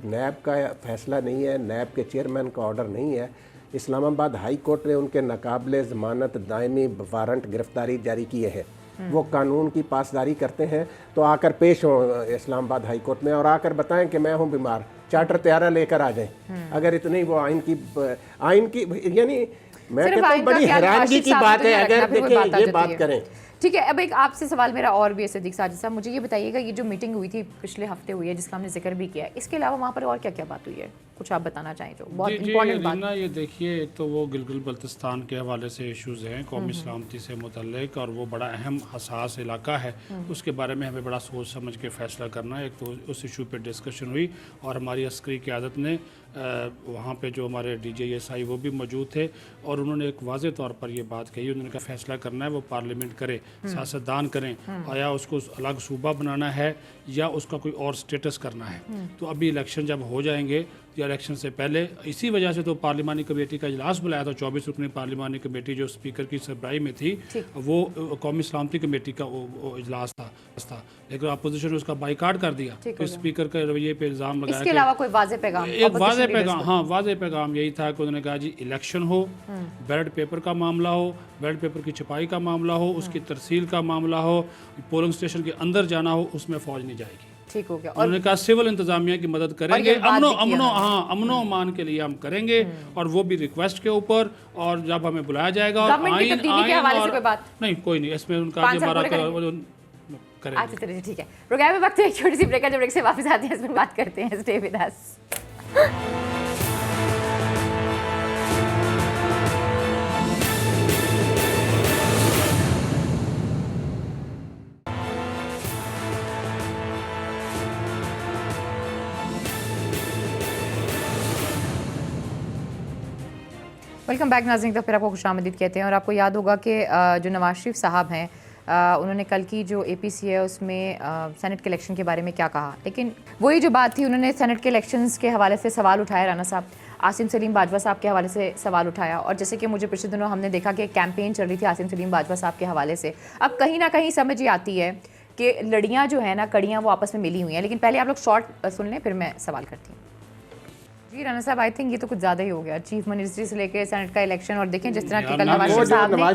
S3: नैब का फैसला नहीं है, नैब के चेयरमैन का ऑर्डर नहीं है। इस्लामाबाद हाई कोर्ट ने उनके नाकाबिले ज़मानत दायमी वारंट गिरफ्तारी जारी किए हैं। वो कानून की पासदारी करते हैं तो आकर पेश हों इस्लामाबाद हाई कोर्ट में और आकर बताएं कि मैं हूँ बीमार, चार्टर तैयारा लेकर आ जाएं। अगर इतनी वो आइन की यानी मैं कहता हूँ बड़ी हैरानगी की बात है अगर देखिए ये बात करें।
S2: ठीक है, अब एक आपसे सवाल मेरा और भी है सिद्दीक साजिद साहब, मुझे ये बताइएगा ये जो मीटिंग हुई थी पिछले हफ्ते हुई है जिसका हमने जिक्र भी किया है, इसके अलावा वहाँ पर और क्या क्या बात हुई है, कुछ आप बताना चाहें जो बहुत इंपॉर्टेंट बात।
S4: ये देखिए, एक तो वो गिलगित बल्तिस्तान के हवाले से इश्यूज़ हैं कौमी सलामती से मुतल्लिक, और वो बड़ा अहम हसास इलाका है, उसके बारे में हमें बड़ा सोच समझ के फैसला करना है। एक तो उस इशू पे डिस्कशन हुई और हमारी अस्करी क़यादत ने वहाँ पे जो हमारे DJSI वो भी मौजूद थे और उन्होंने एक वाज़े तौर पर ये बात कही, उन्होंने कहा फैसला करना है वो पार्लियामेंट करे, सियासतदान करें, या उसको अलग सूबा बनाना है या उसका कोई और स्टेटस करना है। तो अभी इलेक्शन जब हो जाएंगे या इलेक्शन से पहले, इसी वजह से तो पार्लिमानी कमेटी का इजलास बुलाया था, 24 रुकनी पार्लिमानी कमेटी जो स्पीकर की सरबराही में थी, वो कौमी सलामती कमेटी का वो इजलास था, लेकिन अपोजिशन ने उसका बाइकाट कर दिया। तो स्पीकर के रवैये पे इल्ज़ाम लगाया।
S2: इसके अलावा कोई वाज़े पैगाम?
S4: एक वाज़े पैगाम, हाँ वाज़े पैगाम यही था कि उन्होंने कहा जी इलेक्शन हो, बैलेट पेपर का मामला हो, बैलेट पेपर की छपाई का मामला हो, उसकी तरसील का मामला हो, पोलिंग स्टेशन के अंदर जाना हो, उसमें फ़ौज नहीं जाएगी।
S2: ठीक हो गया।
S4: उन्होंने कहा सिविल इंतजामिया की मदद करेंगे, अमनो अमान के लिए हम करेंगे, और वो भी रिक्वेस्ट के ऊपर, और जब हमें बुलाया जाएगा और नहीं कोई नहीं इसमें उनका करेंगे।
S2: अच्छा चलिए ठीक है, प्रोग्राम में वक्त एक छोटी सी ब्रेक है, जब ब्रेक से वापस आते हैं इसमें बात करते हैं। Stay with us. Welcome back नाज़रीन, तो फिर आपको खुशामदीद कहते हैं। और आपको याद होगा कि जो नवाज शरीफ साहब हैं उन्होंने कल की जो APC है उसमें सेनेट के इलेक्शन के बारे में क्या कहा, लेकिन वही जो बात थी, उन्होंने सेनेट के इलेक्शंस के हवाले से सवाल उठाया, राना साहब आसिम सलीम बाजवा साहब के हवाले से सवाल उठाया, और जैसे कि मुझे पिछले दिनों हमने देखा कि कैंपेन चल रही थी आसिम सलीम बाजवा साहब के हवाले से। अब कहीं ना कहीं समझ ये आती है कि लड़ियाँ जो है ना, कड़ियाँ वो आपस में मिली हुई हैं। लेकिन पहले आप लोग शॉर्ट सुन लें, फिर मैं सवाल करती हूँ। जी राना साहब, आई थिंक ये तो कुछ ज़्यादा ही हो गया, चीफ मिनिस्ट्री से लेकर सेनेट का इलेक्शन, और देखें जिस तरह की कल नवाज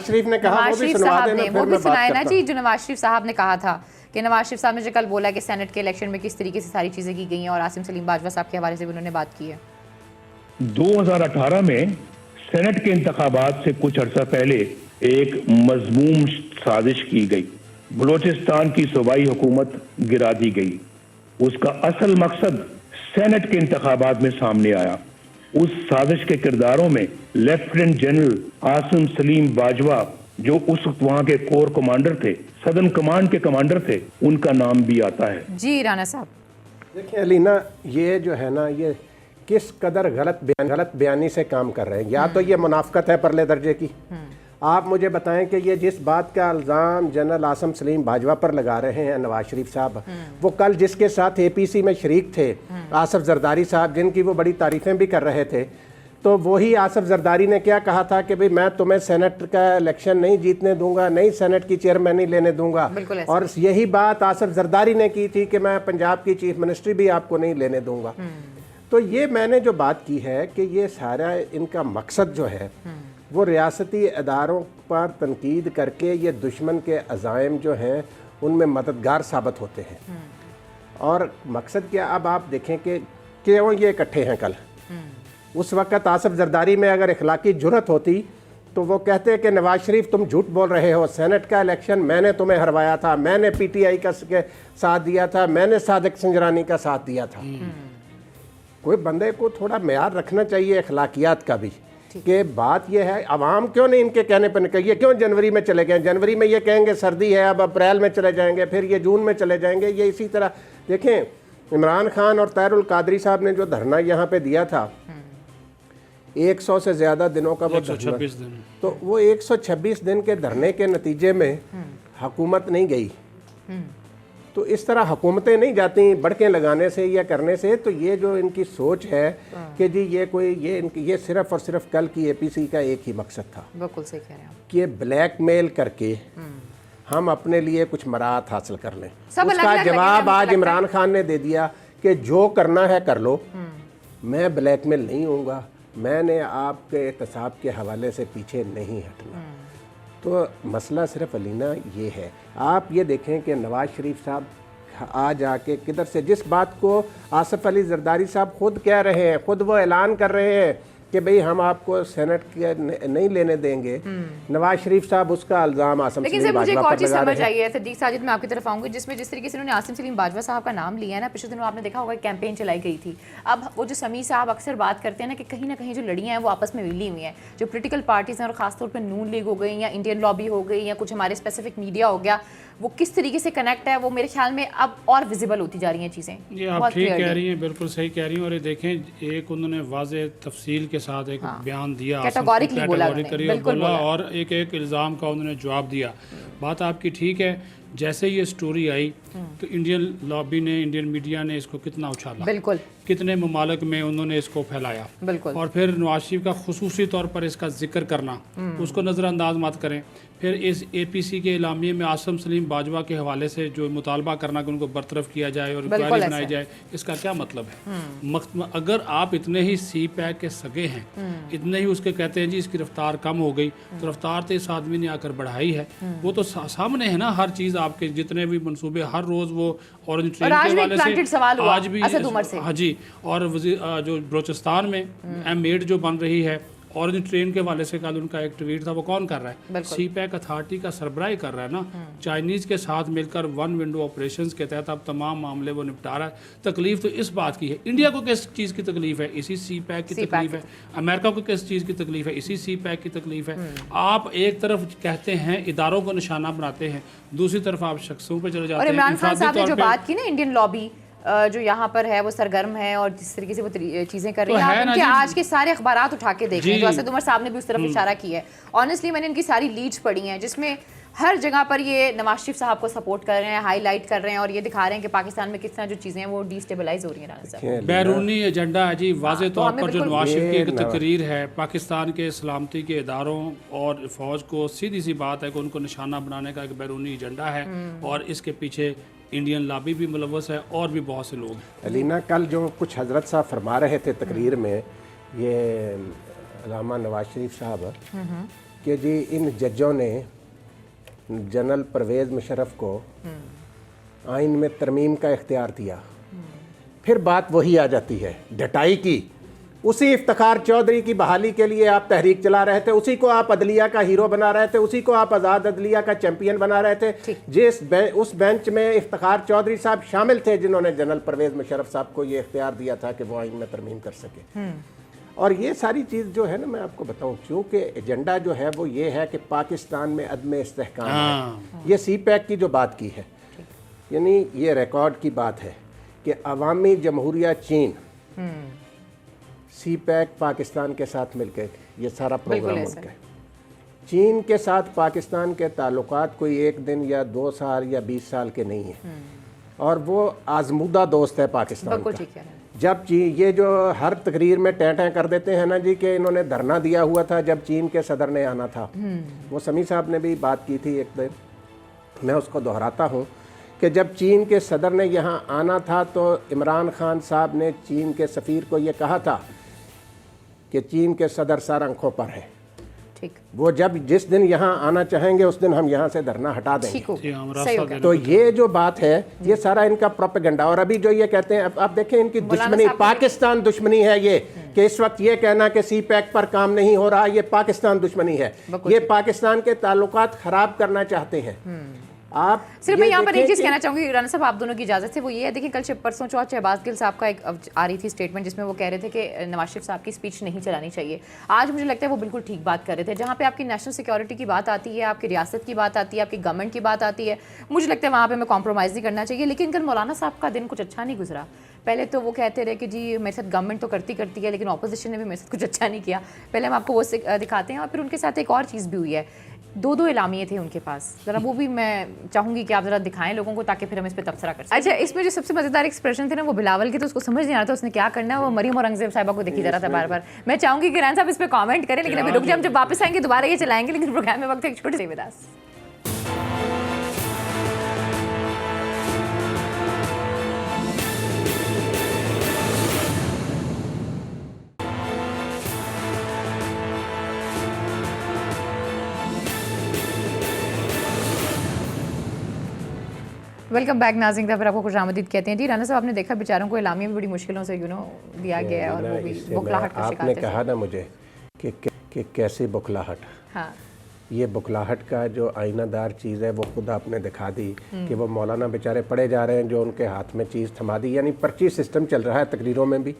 S2: शरीफ साहब ने वो भी सुनाया ना जी, जो नवाज शरीफ साहब ने कहा था कि नवाज शरीफ साहब ने जो कल बोला कि सेनेट के इलेक्शन में किस तरीके से सारी चीज़ें की गई हैं, और आसिम सलीम बाजवा साहब के हवाले से भी उन्होंने बात की है।
S5: 2018 में सेनेट के इंतखाबात से कुछ अर्सा पहले एक मजमूम साजिश की गई, बलोचिस्तान की सूबाई हुकूमत गिरा दी गई। उसका असल मकसद सेनेट के इंतखाबात में सामने आया। उस साजिश के किरदारों में लेफ्टिनेंट जनरल आसिम सलीम बाजवा, जो उस वक्त वहाँ के कोर कमांडर थे, सदर्न कमांड के कमांडर थे, उनका नाम भी आता है।
S2: जी राना साहब
S3: देखिए अलीना, ये जो है ना, ये किस कदर गलत बयानी से काम कर रहे हैं। या तो ये मुनाफकत है परले दर्जे की। आप मुझे बताएं कि ये जिस बात का इल्ज़ाम जनरल आसिम सलीम बाजवा पर लगा रहे हैं नवाज शरीफ साहब, वो कल जिसके साथ APC में शरीक थे आसफ जरदारी साहब, जिनकी वो बड़ी तारीफ़ें भी कर रहे थे, तो वही आसफ जरदारी ने क्या कहा था कि भाई मैं तुम्हें सेनेट का इलेक्शन नहीं जीतने दूंगा, नहीं सेनेट की चेयरमैनी लेने दूंगा, और यही बात आसफ जरदारी ने की थी कि मैं पंजाब की चीफ मिनिस्ट्री भी आपको नहीं लेने दूंगा। तो ये मैंने जो बात की है कि ये सारा इनका मकसद जो है वो रियासती इदारों पर तनकीद करके ये दुश्मन के अज़ाइम जो हैं उनमें मददगार साबित होते हैं। और मकसद क्या, अब आप देखें कि क्यों ये इकट्ठे हैं। कल उस वक़्त आसफ जरदारी में अगर इखलाकी जुर्रत होती तो वो कहते कि नवाज शरीफ तुम झूठ बोल रहे हो, सेनेट का इलेक्शन मैंने तुम्हें हरवाया था, मैंने PTI का साथ दिया था, मैंने सादिक संजरानी का साथ दिया था। कोई बंदे को थोड़ा मेयार रखना चाहिए अखलाकियात का भी, कि बात यह है अवाम क्यों नहीं इनके कहने पर निकल, ये क्यों जनवरी में चले गए, जनवरी में ये कहेंगे सर्दी है, अब अप्रैल में चले जाएंगे, फिर ये जून में चले जाएंगे। ये इसी तरह देखें इमरान खान और ताहिरुल कादरी साहब ने जो धरना यहाँ पे दिया था 100 से ज़्यादा दिनों का वो
S4: 126 दिन।
S3: तो वो 126 दिन के धरने के नतीजे में हुकूमत नहीं गई। तो इस तरह हुकूमतें नहीं जाती बड़कें लगाने से या करने से। तो ये जो इनकी सोच है कि जी ये सिर्फ और सिर्फ कल की एपीसी का एक ही मकसद था,
S2: बिल्कुल सही कह रहे हैं आप।
S3: कि ब्लैकमेल करके हम अपने लिए कुछ मराहत हासिल कर लें।
S2: सब
S3: उसका
S2: अलग-अलग
S3: जवाब
S2: लगेगा,
S3: आज
S2: मुझे
S3: इमरान खान ने दे दिया कि जो करना है कर लो, मैं ब्लैकमेल नहीं होऊंगा, मैंने आपके एहतसाब के हवाले से पीछे नहीं हटना। तो मसला सिर्फ अलीना ये है। आप ये देखें कि नवाज शरीफ साहब आज आके किधर से जिस बात को आसिफ अली जरदारी साहब खुद कह रहे हैं, खुद वो ऐलान कर रहे हैं कि भाई हम आपको सेनेट के नहीं लेने देंगे, नवाज शरीफ साहब उसका इल्जाम आसिम
S2: लेकिन
S3: सलीम
S2: सर मुझे एक
S3: बाजवा
S2: और
S3: पर
S2: चीज़
S3: लगा
S2: समझ
S3: रहे हैं।
S2: आई है सदीक साजिद, मैं आपकी तरफ आऊंगी, जिसमें जिस तरीके से उन्होंने आसिम सलीम बाजवा साहब का नाम लिया है ना, पिछले दिनों आपने देखा होगा कैंपेन चलाई गई थी। अब वो जो समीर साहब अक्सर बात करते हैं ना कहीं जो लड़ियाँ हैं वो आपस में मिली हुई हैं, जो पोलिटिकल पार्टीज हैं और खासतौर पर नून लीग हो गई या इंडियन लॉबी हो गई या कुछ हमारे स्पेसिफिक मीडिया हो गया, वो किस तरीके से कनेक्ट है, वो मेरे ख्याल में अब और विजिबल होती जा रही हैं चीज़ें।
S4: ये आप ठीक कह रही हैं, बिल्कुल सही कह रही हैं। और ये देखें, एक उन्होंने वाज़ेह तफसील के साथ एक बयान दिया,
S2: कैटेगोरिकली बोला
S4: बोला और एक एक इल्ज़ाम का उन्होंने जवाब दिया। बात आपकी ठीक है। जैसे ये स्टोरी आई तो इंडियन लॉबी ने, इंडियन मीडिया ने इसको कितना उछाला,
S2: बिल्कुल
S4: कितने ममालिक में उन्होंने इसको फैलाया,
S2: बिल्कुल।
S4: और फिर नवाज शरीफ का खुसूसी तौर पर इसका जिक्र करना, उसको नज़रअंदाज मत करें। फिर इस एपीसी के इलामिये में आसिम सलीम बाजवा के हवाले से जो मुतालबा करना कि उनको बरतरफ किया जाए और इंक्वायरी बनाई जाए, इसका क्या मतलब है? अगर आप इतने ही सी पैक के सगे हैं, इतने ही उसके कहते हैं जी इसकी रफ्तार कम हो गई, तो रफ्तार तो इस आदमी ने आकर बढ़ाई है, वो तो सामने है ना हर चीज़। आपके जितने भी मनसूबे हर रोज़ वो ऑरेंज ट्रेन के हवाले से आज भी, हाँ जी, और जो बलोचिस्तान में M8 जो बन रही है ऑरेंज ट्रेन के वाले से कल उनका एक ट्वीट था, वो कौन कर रहा है? सी पैक अथॉरिटी का सरबराही कर रहा है ना, चाइनीज के साथ मिलकर वन विंडो ऑपरेशंस के तहत अब तमाम मामले वो निपटा रहा है। तकलीफ तो इस बात की है, इंडिया को किस चीज़ की तकलीफ है? इसी सी पैक की तकलीफ है। अमेरिका को किस चीज़ की तकलीफ है? इसी सी पैक की तकलीफ है। आप एक तरफ कहते हैं इदारों को निशाना बनाते हैं, दूसरी तरफ आप शख्सों पर चले जाते हैं।
S2: और इमरान खान साहब ने जो बात की ना, इंडियन लॉबी जो यहाँ पर है वो सरगर्म है और जिस तरीके से वो चीज़ें कर रही हैं, आप उनके आज के सारे अखबारात उठा के देखें, जो असद उमर साहब ने भी उस तरफ इशारा किया है। ऑनेस्टली मैंने इनकी सारी लीड्स पढ़ी हैं जिसमें हर जगह पर ये नवाज शरीफ साहब को सपोर्ट कर रहे हैं, हाईलाइट कर रहे हैं और ये दिखा रहे हैं कि पाकिस्तान में किस तरह जो चीज़ें हैं वो डिस्टेबलाइज हो रही हैं। राना साहब,
S4: बैरूनी एजेंडा है जी, वाज़ेह तौर पर जो नवाज शरीफ की एक तकरीर है, पाकिस्तान के सलामती के इदारों और फ़ौज को सीधी सी बात है कि उनको निशाना बनाने का एक बैरूनी एजेंडा है और इसके पीछे इंडियन लॉबी भी मुलव्वस है और भी बहुत से लोग।
S3: अलीना, कल जो कुछ हजरत साहब फरमा रहे थे तकरीर में, ये अल्लामा नवाज शरीफ साहब कि जी इन जजों ने जनरल परवेज़ मुशर्रफ को आइन में तरमीम का इख्तियार दिया। फिर बात वही आ जाती है ढटाई की। उसी इफ्तिखार चौधरी की बहाली के लिए आप तहरीक चला रहे थे, उसी को आप अदलिया का हीरो बना रहे थे, उसी को आप आज़ाद अदलिया का चैंपियन बना रहे थे। उस बेंच में इफ्तिखार चौधरी साहब शामिल थे जिन्होंने जनरल परवेज़ मुशर्रफ साहब को ये इख्तियार दिया था कि वो आइन में तरमीम कर सके। और ये सारी चीज़ जो है ना, मैं आपको बताऊं, क्योंकि एजेंडा जो है वो ये है कि पाकिस्तान में अदम इस्तेहकाम है। ये सी पैक की जो बात की है, यानी ये रिकॉर्ड की बात है कि अवामी जमहूरिया चीन सी पैक पाकिस्तान के साथ मिलकर ये सारा प्रोग्राम उनका है। चीन के साथ पाकिस्तान के ताल्लुकात कोई एक दिन या 2 साल या 20 साल के नहीं है और वो आजमूदा दोस्त है पाकिस्तान का। जब ये जो हर तकरीर में टैं कर देते हैं ना जी कि इन्होंने धरना दिया हुआ था जब चीन के सदर ने आना था, वो समीर साहब ने भी बात की थी एक दिन, मैं उसको दोहराता हूँ कि जब चीन के सदर ने यहाँ आना था तो इमरान खान साहब ने चीन के सफ़ीर को ये कहा था कि चीन के सदर सर आंखों पर है, ठीक, वो जब जिस दिन यहाँ आना चाहेंगे उस दिन हम यहाँ से धरना हटा देंगे। तो ये जो बात है ये सारा इनका प्रोपेगेंडा। और अभी जो ये कहते हैं, आप देखें इनकी दुश्मनी, पाकिस्तान दुश्मनी है ये कि इस वक्त ये कहना कि सी पैक पर काम नहीं हो रहा, ये पाकिस्तान दुश्मनी है। ये पाकिस्तान के ताल्लुकात खराब करना चाहते हैं। आप
S2: सिर्फ मैं
S3: ये
S2: यहाँ पर एक
S3: देखें
S2: चीज़
S3: कि-
S2: कहना चाहूँगी राना साहब, आप दोनों की इजाज़त से, वो ये है, देखिए कल परसों चौथ शहबाज गिल साहब का एक आ रही थी स्टेटमेंट जिसमें वो कह रहे थे कि नवाज शरीफ साहब की स्पीच नहीं चलानी चाहिए। आज मुझे लगता है वो बिल्कुल ठीक बात कर रहे थे। जहाँ पे आपकी नेशनल सिक्योरिटी की बात आती है, आपकी रियासत की बात आती है, आपकी गवर्नमेंट की बात आती है, मुझे लगता है वहाँ पर हमें कॉम्प्रोमाइज़ नहीं करना चाहिए। लेकिन कल मौलाना साहब का दिन कुछ अच्छा नहीं गुजरा। पहले तो वो कहते रहे कि जी मेरे साथ गवर्नमेंट तो करती है, लेकिन ऑपोजिशन ने भी मेरे साथ कुछ अच्छा नहीं किया। पहले हम आपको वो दिखाते हैं, और फिर उनके साथ एक और चीज़ भी हुई है, दो एलामिये थे उनके पास, ज़रा वो भी मैं चाहूँगी कि आप ज़रा दिखाएं लोगों को, ताकि फिर हम इस पर तबसरा कर सकें। अच्छा, इसमें जो सबसे मज़ेदार एक्सप्रेशन थे ना वो बिलावल के, तो उसको समझ नहीं आ रहा था उसने क्या करना है, वो मरियम औरंगजेब साहिबा को देखी जा रहा था बार बार। मैं चाहूँगी कि रान साहब इस पर कॉमेंट करें, लेकिन अभी रुक जाए, हम जब वापस आएंगे दोबारा ये चलाएंगे, लेकिन प्रोग्राम में वक्त एक छोटे से विदास। वेलकम बैक नाज़रीन, फिर आपको खुशामदीद कहते हैं। जी राना साहब, आपने देखा बेचारों को इलामिया भी बड़ी मुश्किलों से दिया गया है, और वो भी बुखलाहट का शिकार
S3: आपने
S2: थे।
S3: कहा ना मुझे कि कैसी बुखलाहट,
S2: हाँ,
S3: ये बुखलाहट का जो आईनादार चीज़ है वो खुद आपने दिखा दी कि वो मौलाना बेचारे पढ़े जा रहे हैं, जो उनके हाथ में चीज़ थमा दी, यानी पर्ची सिस्टम चल रहा है तकरीरों में भी।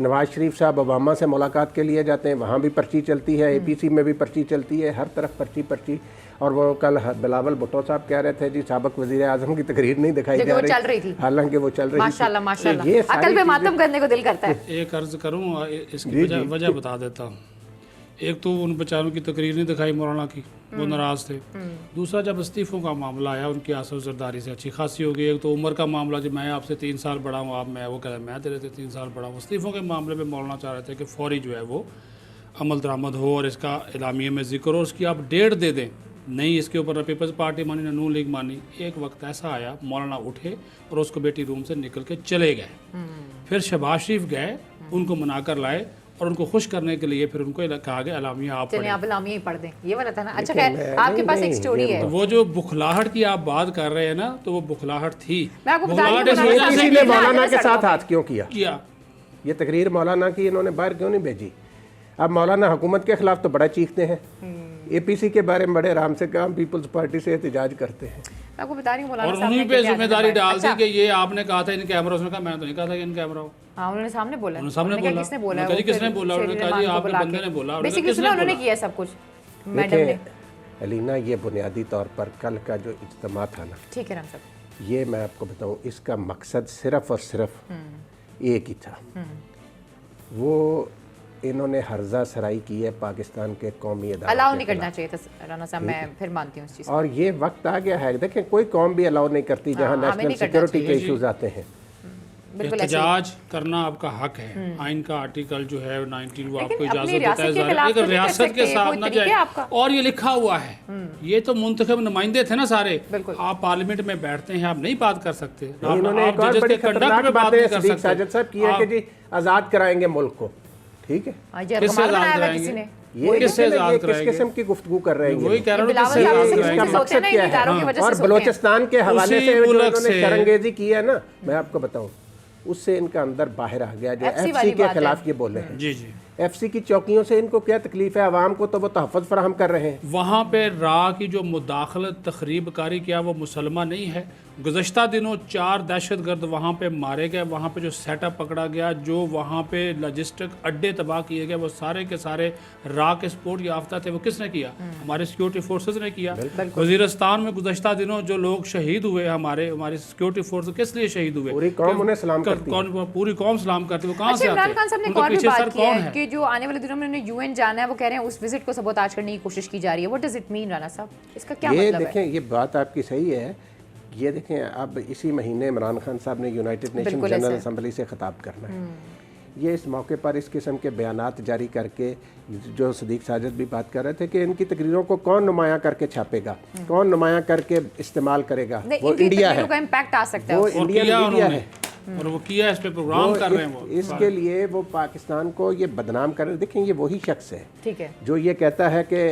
S3: नवाज शरीफ साहब ओबामा से मुलाकात के लिए जाते हैं, वहाँ भी पर्ची चलती है, APC में भी पर्ची चलती है, हर तरफ पर्ची। और वो कल बिलावल भुट्टो साहब कह रहे थे जी साबिक वज़ीर आज़म की तकरीर नहीं दिखाई जा
S2: चल रही थी,
S3: हालांकि वो चल रही
S2: माशाल्लाह माशाल्लाह,
S3: ये
S2: अकल पे मातम करने को दिल करता है।
S4: एक अर्ज करूँ, इसकी वजह बता देता हूँ। एक तो उन बेचारों की तकरीर नहीं दिखाई मौलाना की, वो नाराज़ थे। दूसरा, जब इस्तीफ़ों का मामला आया, उनकी आसफ जरदारी से अच्छी खासी हो गई। एक तो उम्र का मामला, जब मैं आपसे 3 साल बड़ा हूँ, आप वो कह रहे मैं तेरे से 3 साल बड़ा हूँ। इस्तीफ़ों के मामले में मौलाना चाह रहे थे कि फौरी जो है वो अमल दरामद हो और इसका इलामिया में जिक्र हो, उसकी आप डेट दे दें। नहीं, इसके ऊपर न पीपल्स पार्टी मानी न नून लीग मानी। एक वक्त ऐसा आया, मौलाना उठे और उसको बेटी रूम से निकल के चले गए। फिर शहबाज शरीफ गए, उनको मना कर लाए, और उनको खुश करने के लिए फिर उनको कहा गया इलामिया आप
S2: चलिए आप इलामिया ही पढ़ दें, ये वाला था ना। अच्छा खैर, आपके पास एक स्टोरी है।
S4: वो जो बुखलाहट की आप बात कर रहे हैं ना, तो वो बुखलाहट थी।
S2: मैं आपको बता रही हूँ,
S4: बुखलाहट इस वजह से
S3: किसी ने मौलाना के साथ हाथ क्यों किया? ये तकरीर मौलाना की इन्होंने बाहर क्यों नहीं भेजी? अब मौलाना हुकूमत के खिलाफ तो बड़ा चीखते हैं, APC के बारे में बड़े आराम से काम पीपल्स पार्टी से एहतजाज करते हैं।
S2: मैं आपको बता रही हूँ, मौलाना
S4: और
S2: साहब
S4: उन्हीं
S2: ने
S4: पे
S2: क्या
S4: जिम्मेदारी
S2: किया।
S4: डाल दी
S2: अच्छा,
S4: कि ये आपने कहा था इन कैमरा, उसने कहा मैं तो नहीं कहा था कि इन कैमरा हो।
S2: हाँ, उन्होंने सामने बोला,
S4: उन्होंने सामने
S2: उन्होंने कहा,
S4: बोला।
S2: किसने बोला?
S4: उन्होंने कहा, किसने बोला? उन्होंने कहा, जी आपके बंदे ने बोला। उन्होंने
S2: बेसिकली
S4: किसने
S2: उन्होंने
S4: बोला?
S2: किया सब कुछ, मैडम ने।
S3: देखिए अलीना, ये बुनियादी तौर पर कल का जो इज्तिमा था ना,
S2: ठीक है राम साहब,
S3: ये मैं आपको बताऊं, इसका मकसद सिर्फ और सिर्फ एक ही था। वो इन्होंने हर्जा सराई की है पाकिस्तान के कौमी अदालत
S2: अलाउ
S3: के
S2: नहीं करना चाहिए था राना साहब, मैं फिर मानती हूँ इस चीज़।
S3: और ये वक्त आ गया है, देखें कोई कौम भी अलाउ नहीं करती जहाँ
S2: हमें
S3: नेशनल
S2: नहीं करना
S3: सिक्योरिटी के
S4: चाहिए।
S3: इश्यूज आते हैं।
S2: बिल्कुल ऐसे ही।
S4: एहतजाज करना आपका हक है। आइन का आर्टिकल जो है 19 वो आपको
S2: लेकिन
S4: इजाजत
S2: अपनी
S4: देता है,
S2: रियासत के खिलाफ
S4: एक
S2: तो नहीं कर
S4: रियासत के
S2: सकते,
S4: साथ
S2: कोई
S4: ना
S2: तरीका
S4: जाए।
S2: है आपका।
S4: और ये लिखा हुआ है, ये तो मुंतखब नुमाइंदे थे ना सारे।
S2: बिल्कुल।
S4: आप पार्लियामेंट में बैठते हैं, आप नहीं बात कर सकते।
S3: इन्होंने
S4: आप
S3: एक और
S4: जजेस
S3: बड़ी
S4: के कंडक्ट
S3: खतरनाक
S4: में बात
S3: बातें
S4: नहीं कर
S3: सदीक
S4: सकते।
S3: साजिद साहब की है कि जी आज़ाद कराएंगे मुल्क को, ठीक है?
S2: आज ये
S4: किससे
S2: कमाल
S4: आज़ाद
S2: बनाया हुआ
S4: कराएंगे?
S2: किसी ने।
S3: ये
S4: किससे
S3: देखिए ना,
S4: आज़ाद
S3: ये किस
S4: कराएंगे?
S3: किस्म की गुफ्तगू कर रहे हैं
S4: वही
S3: ये?
S4: कह रहा हूँ,
S2: बिलावल
S4: किससे
S2: साहब
S4: आज़ाद
S2: से
S3: इसका
S4: कराएंगे?
S2: सोते
S3: मकसद
S2: ना,
S3: क्या
S2: इन इदारों की
S3: है?
S2: वजह से
S3: और
S2: सोते हैं।
S3: बलोचिस्तान के हवाले
S4: उसी
S3: से जो
S4: मुल्क
S3: इन्होंने
S4: से-
S3: शरंगेजी की है ना, मैं आपको बताऊं, उससे इनका अंदर बाहर आ गया। जो
S2: FC
S3: FC
S2: वाली
S3: के
S2: बात है।
S3: खिलाफ ये बोले हैं,
S4: जी जी।
S3: FC की चौकियों से इनको क्या तकलीफ है? आवाम को तो वो तहफ़्फ़ुज़ फराहम कर रहे हैं।
S4: वहाँ पे रा की जो मुदाखलत तखरीब कारी किया वो मुसलमान नहीं है। गुज़श्ता दिनों 4 दहशतगर्द वहाँ पे मारे गए, वहाँ पे जो सेटअप पकड़ा गया, जो वहाँ पे लॉजिस्टिक अड्डे तबाह किए गए, वो सारे के सारे रा के सपोर्ट याफ्ता थे। वो किसने किया? हमारे सिक्योरिटी फोर्सेज ने किया। वज़ीरिस्तान में गुज़श्ता दिनों जो लोग शहीद हुए, हमारी सिक्योरिटी फोर्स किस लिए शहीद हुए?
S3: पूरी कौम उन्हें सलाम करती है।
S4: पूरी कौम सलाम करती है। वो कहाँ
S2: अच्छा,
S4: से
S2: इमरान
S4: आते
S2: खान साहब ने एक
S4: उनके
S2: और भी
S4: पीछे
S2: बात
S4: सर
S2: की
S4: कौन
S2: है
S4: है?
S2: कि जो आने वाले दिनों में उन्हें UN जाना है, वो कह रहे हैं उस विजिट को सबोताज करने की कोशिश की जा रही है। What does it mean Rana साहब, इसका क्या
S3: ये
S2: मतलब है?
S3: देखें, ये बात आपकी सही है। ये देखें, अब इसी महीने इमरान खान साहब ने यूनाइटेड नेशन
S2: बिल्कुल
S3: जनरल
S2: ऐसे।
S3: असम्बली से खिताब करना है। ये इस मौके पर इस किस्म के बयानात जारी करके, जो सदीक साजिद भी बात कर रहे थे कि इनकी तकरीरों को कौन नुमायां करके छापेगा, कौन नुमायां करके इस्तेमाल करेगा,
S2: नहीं,
S3: वो
S2: इनकी
S3: इंडिया है,
S2: तकरीरों का इम्पैक्ट आ सकता है
S3: वो
S2: उससे।
S4: और
S3: इंडियन
S4: किया
S3: मीडिया
S4: उन्होंने,
S3: है।
S4: और वो किया, इस पे प्रोग्राम कर रहे हैं वो।
S3: इसके लिए वो पाकिस्तान को ये बदनाम कर रहे। देखें, ये वही शख्स है
S2: ठीक है,
S3: जो ये कहता है कि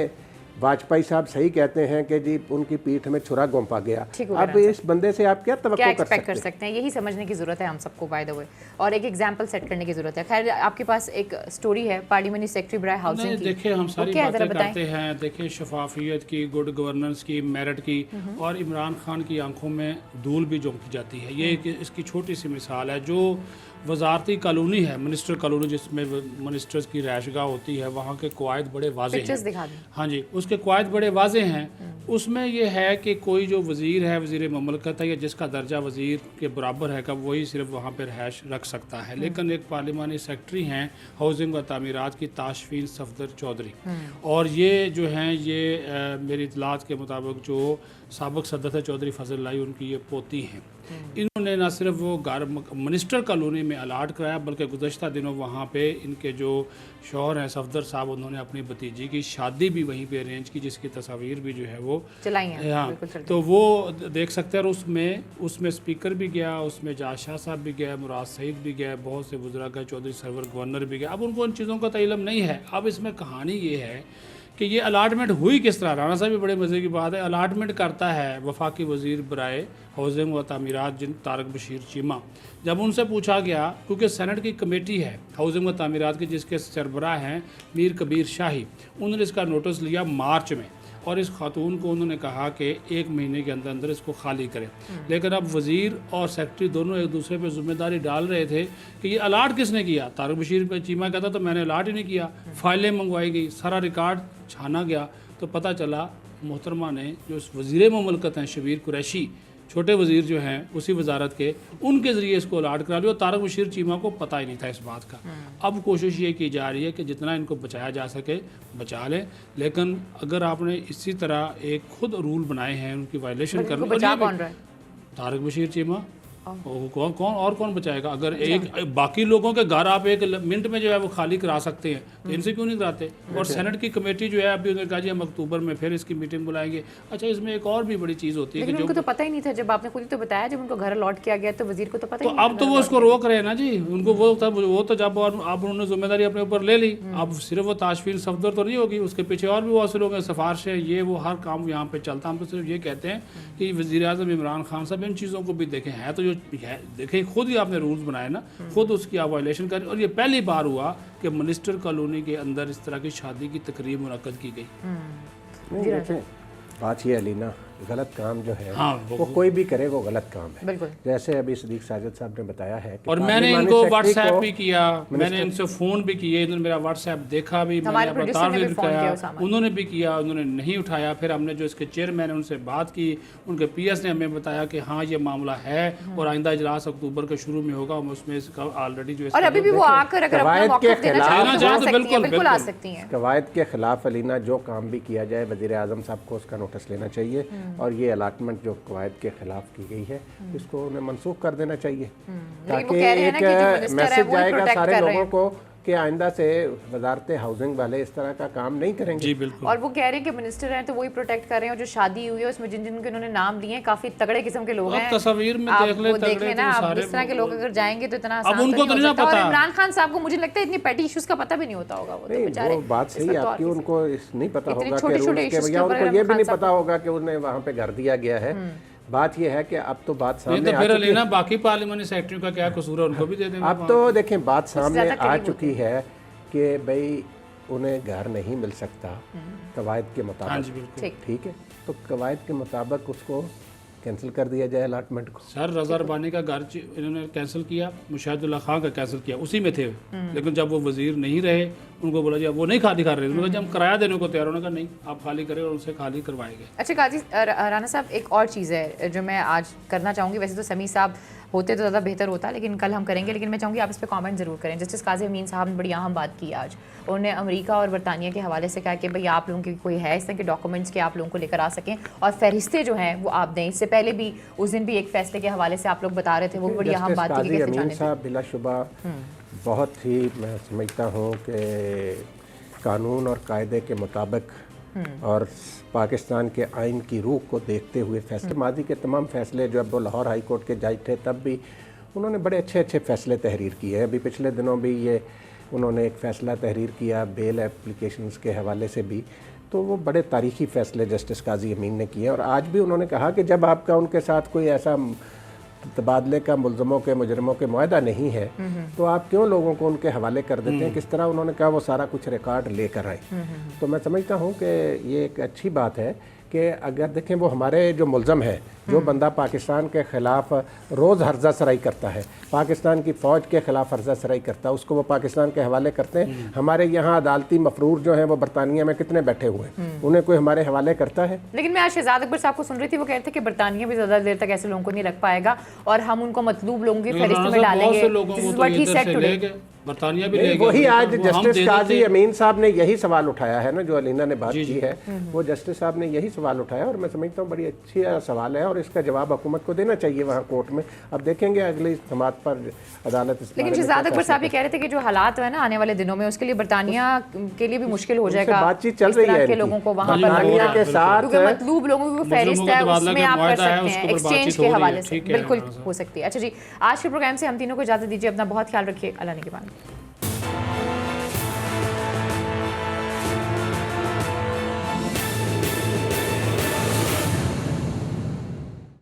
S3: वाजपेयी साहब सही कहते हैं कि जी उनकी पीठ में छुरा गोंपा गया।
S2: ठीक हो
S3: अब
S2: गया
S3: इस बंदे से आप क्या तवक्को
S2: क्या
S3: कर
S2: एक्सपेक्ट कर
S3: सकते हैं?
S2: सकते हैं, यही समझने की ज़रूरत है हम सबको बाय द वे, और एक एग्जांपल सेट करने की ज़रूरत है। खैर आपके पास एक स्टोरी है पार्लियामेंट्री सेक्रेटरी बराए हाउसिंग की,
S4: देखिए हम
S2: वो
S4: सारी
S2: क्या है
S4: बातें
S2: ज़रा बताएं।
S4: करते हैं, देखिए शफाफियत की, गुड गवर्नेंस की, मेरिट की, और इमरान खान की आंखों में धूल भी झोंकी जाती है। ये इसकी छोटी सी मिसाल है। जो वजारती कॉलोनी है, मिनिस्टर कॉलोनी, जिसमें मिनिस्टर्स की रहायशगाह होती है, वहाँ के कवायद बड़े वाजे
S2: पिक्चर्स
S4: हैं।
S2: दिखा दें।
S4: हाँ जी, उसके कवायद बड़े वाजे हैं। उसमें यह है कि कोई जो वज़ीर है, वज़ीर ममलकत है, या जिसका दर्जा वज़ीर के बराबर है, कब वही सिर्फ वहाँ पर रहायश रख सकता है। लेकिन एक पार्लिमानी सेक्रेटरी हैं हाउसिंग व तामीरात की, ताशफीन सफदर चौधरी, और ये जो हैं ये मेरी इतलात के मुताबिक जो साबिक सदर थे चौधरी फजल लाई, उनकी ये पोती हैं। इन्होंने न सिर्फ वो घर मिनिस्टर कॉलोनी में अलाट कराया, बल्कि गुज़श्ता दिनों वहाँ पे इनके जो शौहर हैं सफदर साहब, उन्होंने अपनी भतीजी की शादी भी वहीं पे अरेंज की, जिसकी तस्वीर भी जो है वो
S2: चलाई हैं।
S4: हाँ,
S2: बिल्कुल चलती
S4: तो वो देख सकते हैं। और उसमें स्पीकर भी गया, उसमें जाज शाह साहब भी गए, मुराद सईद भी गए, बहुत से बुजुर्ग गए, चौधरी सरवर गवर्नर भी गए। अब उनको इन चीज़ों का तो इल्म नहीं है। अब इसमें कहानी ये है कि ये अलाटमेंट हुई किस तरह। राना साहब भी बड़े मज़े की बात है, अलाटमेंट करता है वफाकी वज़ीर बराए हाउसिंग व तामीरात जिन तारक बशीर चीमा। जब उनसे पूछा गया, क्योंकि सेनेट की कमेटी है हाउसिंग व तामीरात की, जिसके सरबराह हैं मीर कबीर शाही, उन्होंने इसका नोटिस लिया मार्च में, और इस खातून को उन्होंने कहा कि 1 महीने के अंदर अंदर इसको खाली करें। लेकिन अब वज़ीर और सेक्रेटरी दोनों एक दूसरे पर जिम्मेदारी डाल रहे थे कि ये अलाट किसने किया। तारक बशीर चीमा कहता तो मैंने अलाट ही नहीं किया। फाइलें मंगवाई गई, सारा रिकॉर्ड छाना गया, तो पता चला मोहतरमा ने जो वज़ीर ममलकत हैं शबीर कुरैशी, छोटे वज़ीर जो हैं उसी वजारत के, उनके ज़रिए इसको अलाट करा लिया। और तारक बशीर चीमा को पता ही नहीं था इस बात का। अब कोशिश ये की जा रही है कि जितना इनको बचाया जा सके बचा लें, लेकिन अगर आपने इसी तरह एक खुद रूल बनाए हैं उनकी वायलेशन करने,
S2: बचा कौन रहा है?
S4: तारक बशीर चीमा, कौन बचाएगा? अगर एक बाकी लोगों के घर आप 1 मिनट में जो है वो खाली करा सकते हैं, तो इनसे क्यों नहीं कराते? और सेनेट की कमेटी जो है अभी उन्होंने कहा जी हम अक्टूबर में फिर इसकी मीटिंग बुलाएंगे। अच्छा, इसमें एक और भी बड़ी चीज़ होती है कि
S2: उनको तो पता ही नहीं था, जब आपने खुद ही तो बताया, जब उनको घर अलॉट किया गया तो वजीर को तो पता
S4: तो
S2: ही नहीं।
S4: अब तो वो उसको रोक रहे हैं ना जी, उनको वो तो जब अब उन्होंने जिम्मेदारी अपने ऊपर ले ली, अब सिर्फ वो ताशफीन सफदर तो नहीं होगी, उसके पीछे और भी बहुत से लोग हैं, सिफारिशें, ये वो हर काम यहाँ पे चलता। हम तो सिर्फ ये कहते हैं कि वज़ीर आज़म इमरान खान साहब इन चीज़ों को भी देखें। है तो जो है, देखें खुद ही आपने रूल्स बनाए ना, खुद उसकी आप वायलेशन करें। और ये पहली बार हुआ कि मिनिस्टर कॉलोनी के अंदर इस तरह की शादी की तकरीब मुनक्कद की गई।
S3: नहीं, देखें, बात ये अलीना, गलत काम जो है
S4: हाँ,
S3: वो कोई भी करे वो गलत काम है।
S2: बिल्कुल।
S3: जैसे अभी सदीक साजिद साहब ने बताया है कि
S4: और मैंने
S3: पार्लिमानी
S4: इनको
S3: सेक्रेटरी
S4: व्हाट्सएप
S3: को
S4: भी किया, मैंने इनसे फ़ोन भी किए, इन्होंने मेरा व्हाट्सएप देखा भी,
S2: हमारे
S4: मैंने
S2: प्रोड्यूसर ने भी फ़ोन किया
S4: किया,
S2: उसामा।
S4: उन्होंने भी किया, उन्होंने नहीं उठाया। फिर हमने जो इसके चेयरमैन है उनसे बात की, उनके PS ने हमें बताया कि हाँ ये मामला है और आइंदा इजलास अक्टूबर के शुरू में होगा, हम उसमें इसका ऑलरेडी जो
S2: और अभी भी वो आकर अगर अपना
S3: कवायद के
S2: मौक़िफ़ देना
S3: खिलाफ-
S2: चाहें तो
S4: देना
S2: आ
S4: चाहें तो
S2: सकती हैं,
S4: बिल्कुल,
S2: बिल्कुल आ
S4: बिल्कुल।
S2: सकती हैं।
S3: कवायद के खिलाफ अलीना जो काम भी किया जाए वज़ीर आज़म साहब को उसका नोटिस लेना चाहिए, और ये अलाटमेंट जो कवायद के खिलाफ की गई है इसको उन्हें मनसूख कर देना चाहिए, ताकि
S2: वो कह रहे हैं ना कि जो
S3: एक
S2: मिनिस्टर है
S3: मैसेज
S2: वो ही
S3: जाएगा
S2: प्रोटेक्ट
S3: सारे
S2: कर रहे
S3: लोगों
S2: हैं।
S3: को कि आइंदा से वजारत हाउसिंग वाले इस तरह का काम नहीं करेंगे।
S4: जी बिल्कुल।
S2: और वो कह रहे हैं कि मिनिस्टर हैं तो वही प्रोटेक्ट कर रहे हैं, और जो शादी हुई है उसमें जिन जिन के उन्होंने नाम लिए हैं काफी तगड़े किस्म के लोग
S4: अब
S2: हैं।
S4: तस्वीर में
S2: आप
S4: देख ले,
S2: वो
S4: तगड़े
S2: देख लें
S4: तो
S2: ना, आप
S4: सारे
S2: इस तरह के लोग अगर जाएंगे तो इतना
S4: अब
S2: आसान
S4: उनको तो नहीं
S2: हो
S4: ना
S2: सकता। और
S4: पता।
S2: इमरान खान साहब को मुझे लगता है इतनी पेटी इश्यूज का पता भी नहीं होता होगा, वो तो
S3: नहीं,
S2: बेचारे
S3: वो बात सही है आपकी, उनको नहीं पता
S2: इतने
S3: होगा कि
S2: छोटे-छोटे
S3: रूल्स के,
S2: issues के
S3: या
S2: ऊपर
S3: उनको
S2: अगर
S3: ये भी
S2: खान
S3: नहीं
S2: साहब
S3: पता होगा कि उन्हें वहाँ पे घर दिया गया है। बात ये है कि अब तो बात
S4: नहीं
S3: सामने
S4: तो
S3: आ
S4: फिर
S3: चुकी
S4: अलीना
S3: है।
S4: बाकी पार्लियामानी सेक्रेटरी का क्या कसूर है, उनको भी दे देंगे।
S3: अब तो देखें बात सामने
S2: ज़्यादा
S3: आ
S2: करीब
S3: चुकी है कि भाई उन्हें घर नहीं मिल सकता कवायद के
S4: हाँ जी
S3: मुताबिक,
S4: बिल्कुल।
S2: ठीक।
S3: ठीक है, तो कवायद के मुताबिक उसको कैंसिल कर दिया जाए अलाटमेंट को।
S4: सर रज़ा रबानी का घर इन्होंने कैंसिल किया, मुशाहिदुल्लाह खान का कैंसिल किया, उसी में थे। लेकिन जब वो वजीर नहीं रहे, उनको बोला जी वो नहीं खाली कर रहे, उन्होंने कहा हम किराया देने को तैयार, उन्होंने कहा नहीं आप खाली करें, और उनसे खाली करवाएंगे।
S2: अच्छा काजी राना साहब, एक और चीज़ है जो मैं आज करना चाहूँगी। वैसे तो समी साहब होते तो ज़्यादा बेहतर होता, लेकिन कल हम करेंगे। लेकिन मैं चाहूँगी आप इस पर कमेंट ज़रूर करें। जस्टिस काजी अमीन साहब ने बड़ी अहम बात की आज। उन्होंने अमेरिका और बरतानिया के हवाले से कहा कि भाई आप लोगों के कोई है इस तरह के डॉक्यूमेंट्स के आप लोगों को लेकर आ सकें, और फहरिस्तें जो हैं वो आप दें। इससे पहले भी उस दिन भी एक फैसले के हवाले से आप लोग बता रहे थे, वो बड़ी अहम बात थी कि
S3: काजी
S2: कैसे
S3: अमीन
S2: जाने
S3: साहब बिलाशुबा बहुत ही, मैं समझता हूँ कि कानून और कायदे के मुताबिक और पाकिस्तान के आइन की रूह को देखते हुए फैसले, माजी के तमाम फैसले, जो अब वो लाहौर हाई कोर्ट के जज थे तब भी उन्होंने बड़े अच्छे अच्छे फ़ैसले तहरीर किए हैं। अभी पिछले दिनों भी ये उन्होंने एक फ़ैसला तहरीर किया बेल एप्लीकेशंस के हवाले से भी, तो वो बड़े तारीखी फ़ैसले जस्टिस काजी अमीन ने किए। और आज भी उन्होंने कहा कि जब आपका उनके साथ कोई ऐसा तबादले का मुलजमों के मुजरमों के मुआहदा नहीं है तो आप क्यों लोगों को उनके हवाले कर देते हैं। किस तरह उन्होंने कहा वो सारा कुछ रिकॉर्ड लेकर आए। तो मैं समझता हूँ कि ये एक अच्छी बात है कि अगर देखें वो हमारे जो मुलजम है, जो बंदा पाकिस्तान के ख़िलाफ़ रोज़ हर्जा सराई करता है, पाकिस्तान की फ़ौज के ख़िलाफ़ हर्जा सराई करता है, उसको वो पाकिस्तान के हवाले करते हैं। हमारे यहाँ अदालती मफरूर जो हैं वो बरतानिया में कितने बैठे हुए हैं, उन्हें कोई हमारे हवाले करता है।
S2: लेकिन मैं आज शहजाद अकबर साहब को सुन रही थी, वो कह रहे थे कि बरतानिया भी ज़्यादा देर तक ऐसे लोगों को नहीं रख पाएगा और हम उनको मतलूब लोगों की फहरिस्त में डालेंगे।
S4: बरतानिया भी
S3: वही आज जस्टिस काजी अमीन साहब ने यही सवाल उठाया है ना, जो अलीना ने बात की है, वो जस्टिस साहब ने यही सवाल उठाया और मैं समझता हूँ बड़ी अच्छी सवाल है और इसका जवाब हुकूमत को देना चाहिए वहाँ कोर्ट में। अब देखेंगे अगली समात पर अदालत।
S2: लेकिन शहजाद अकबर साहब ये कह रहे थे कि जो हालात है ना आने वाले दिनों में, उसके लिए बरतानिया के लिए भी मुश्किल हो जाएगा।
S3: बातचीत चल रही है
S2: के लोगों को वहाँ पर
S3: के साथ,
S2: क्योंकि मतलूब लोगों की फहरिस्त है, उसमें आप कर सकते हैं एक्सचेंज के हवाले से, बिल्कुल हो सकती है। अच्छा जी, आज के प्रोग्राम से हम तीनों को इजाजत दीजिए। अपना बहुत ख्याल रखिए। अल्लाह ने के बाद।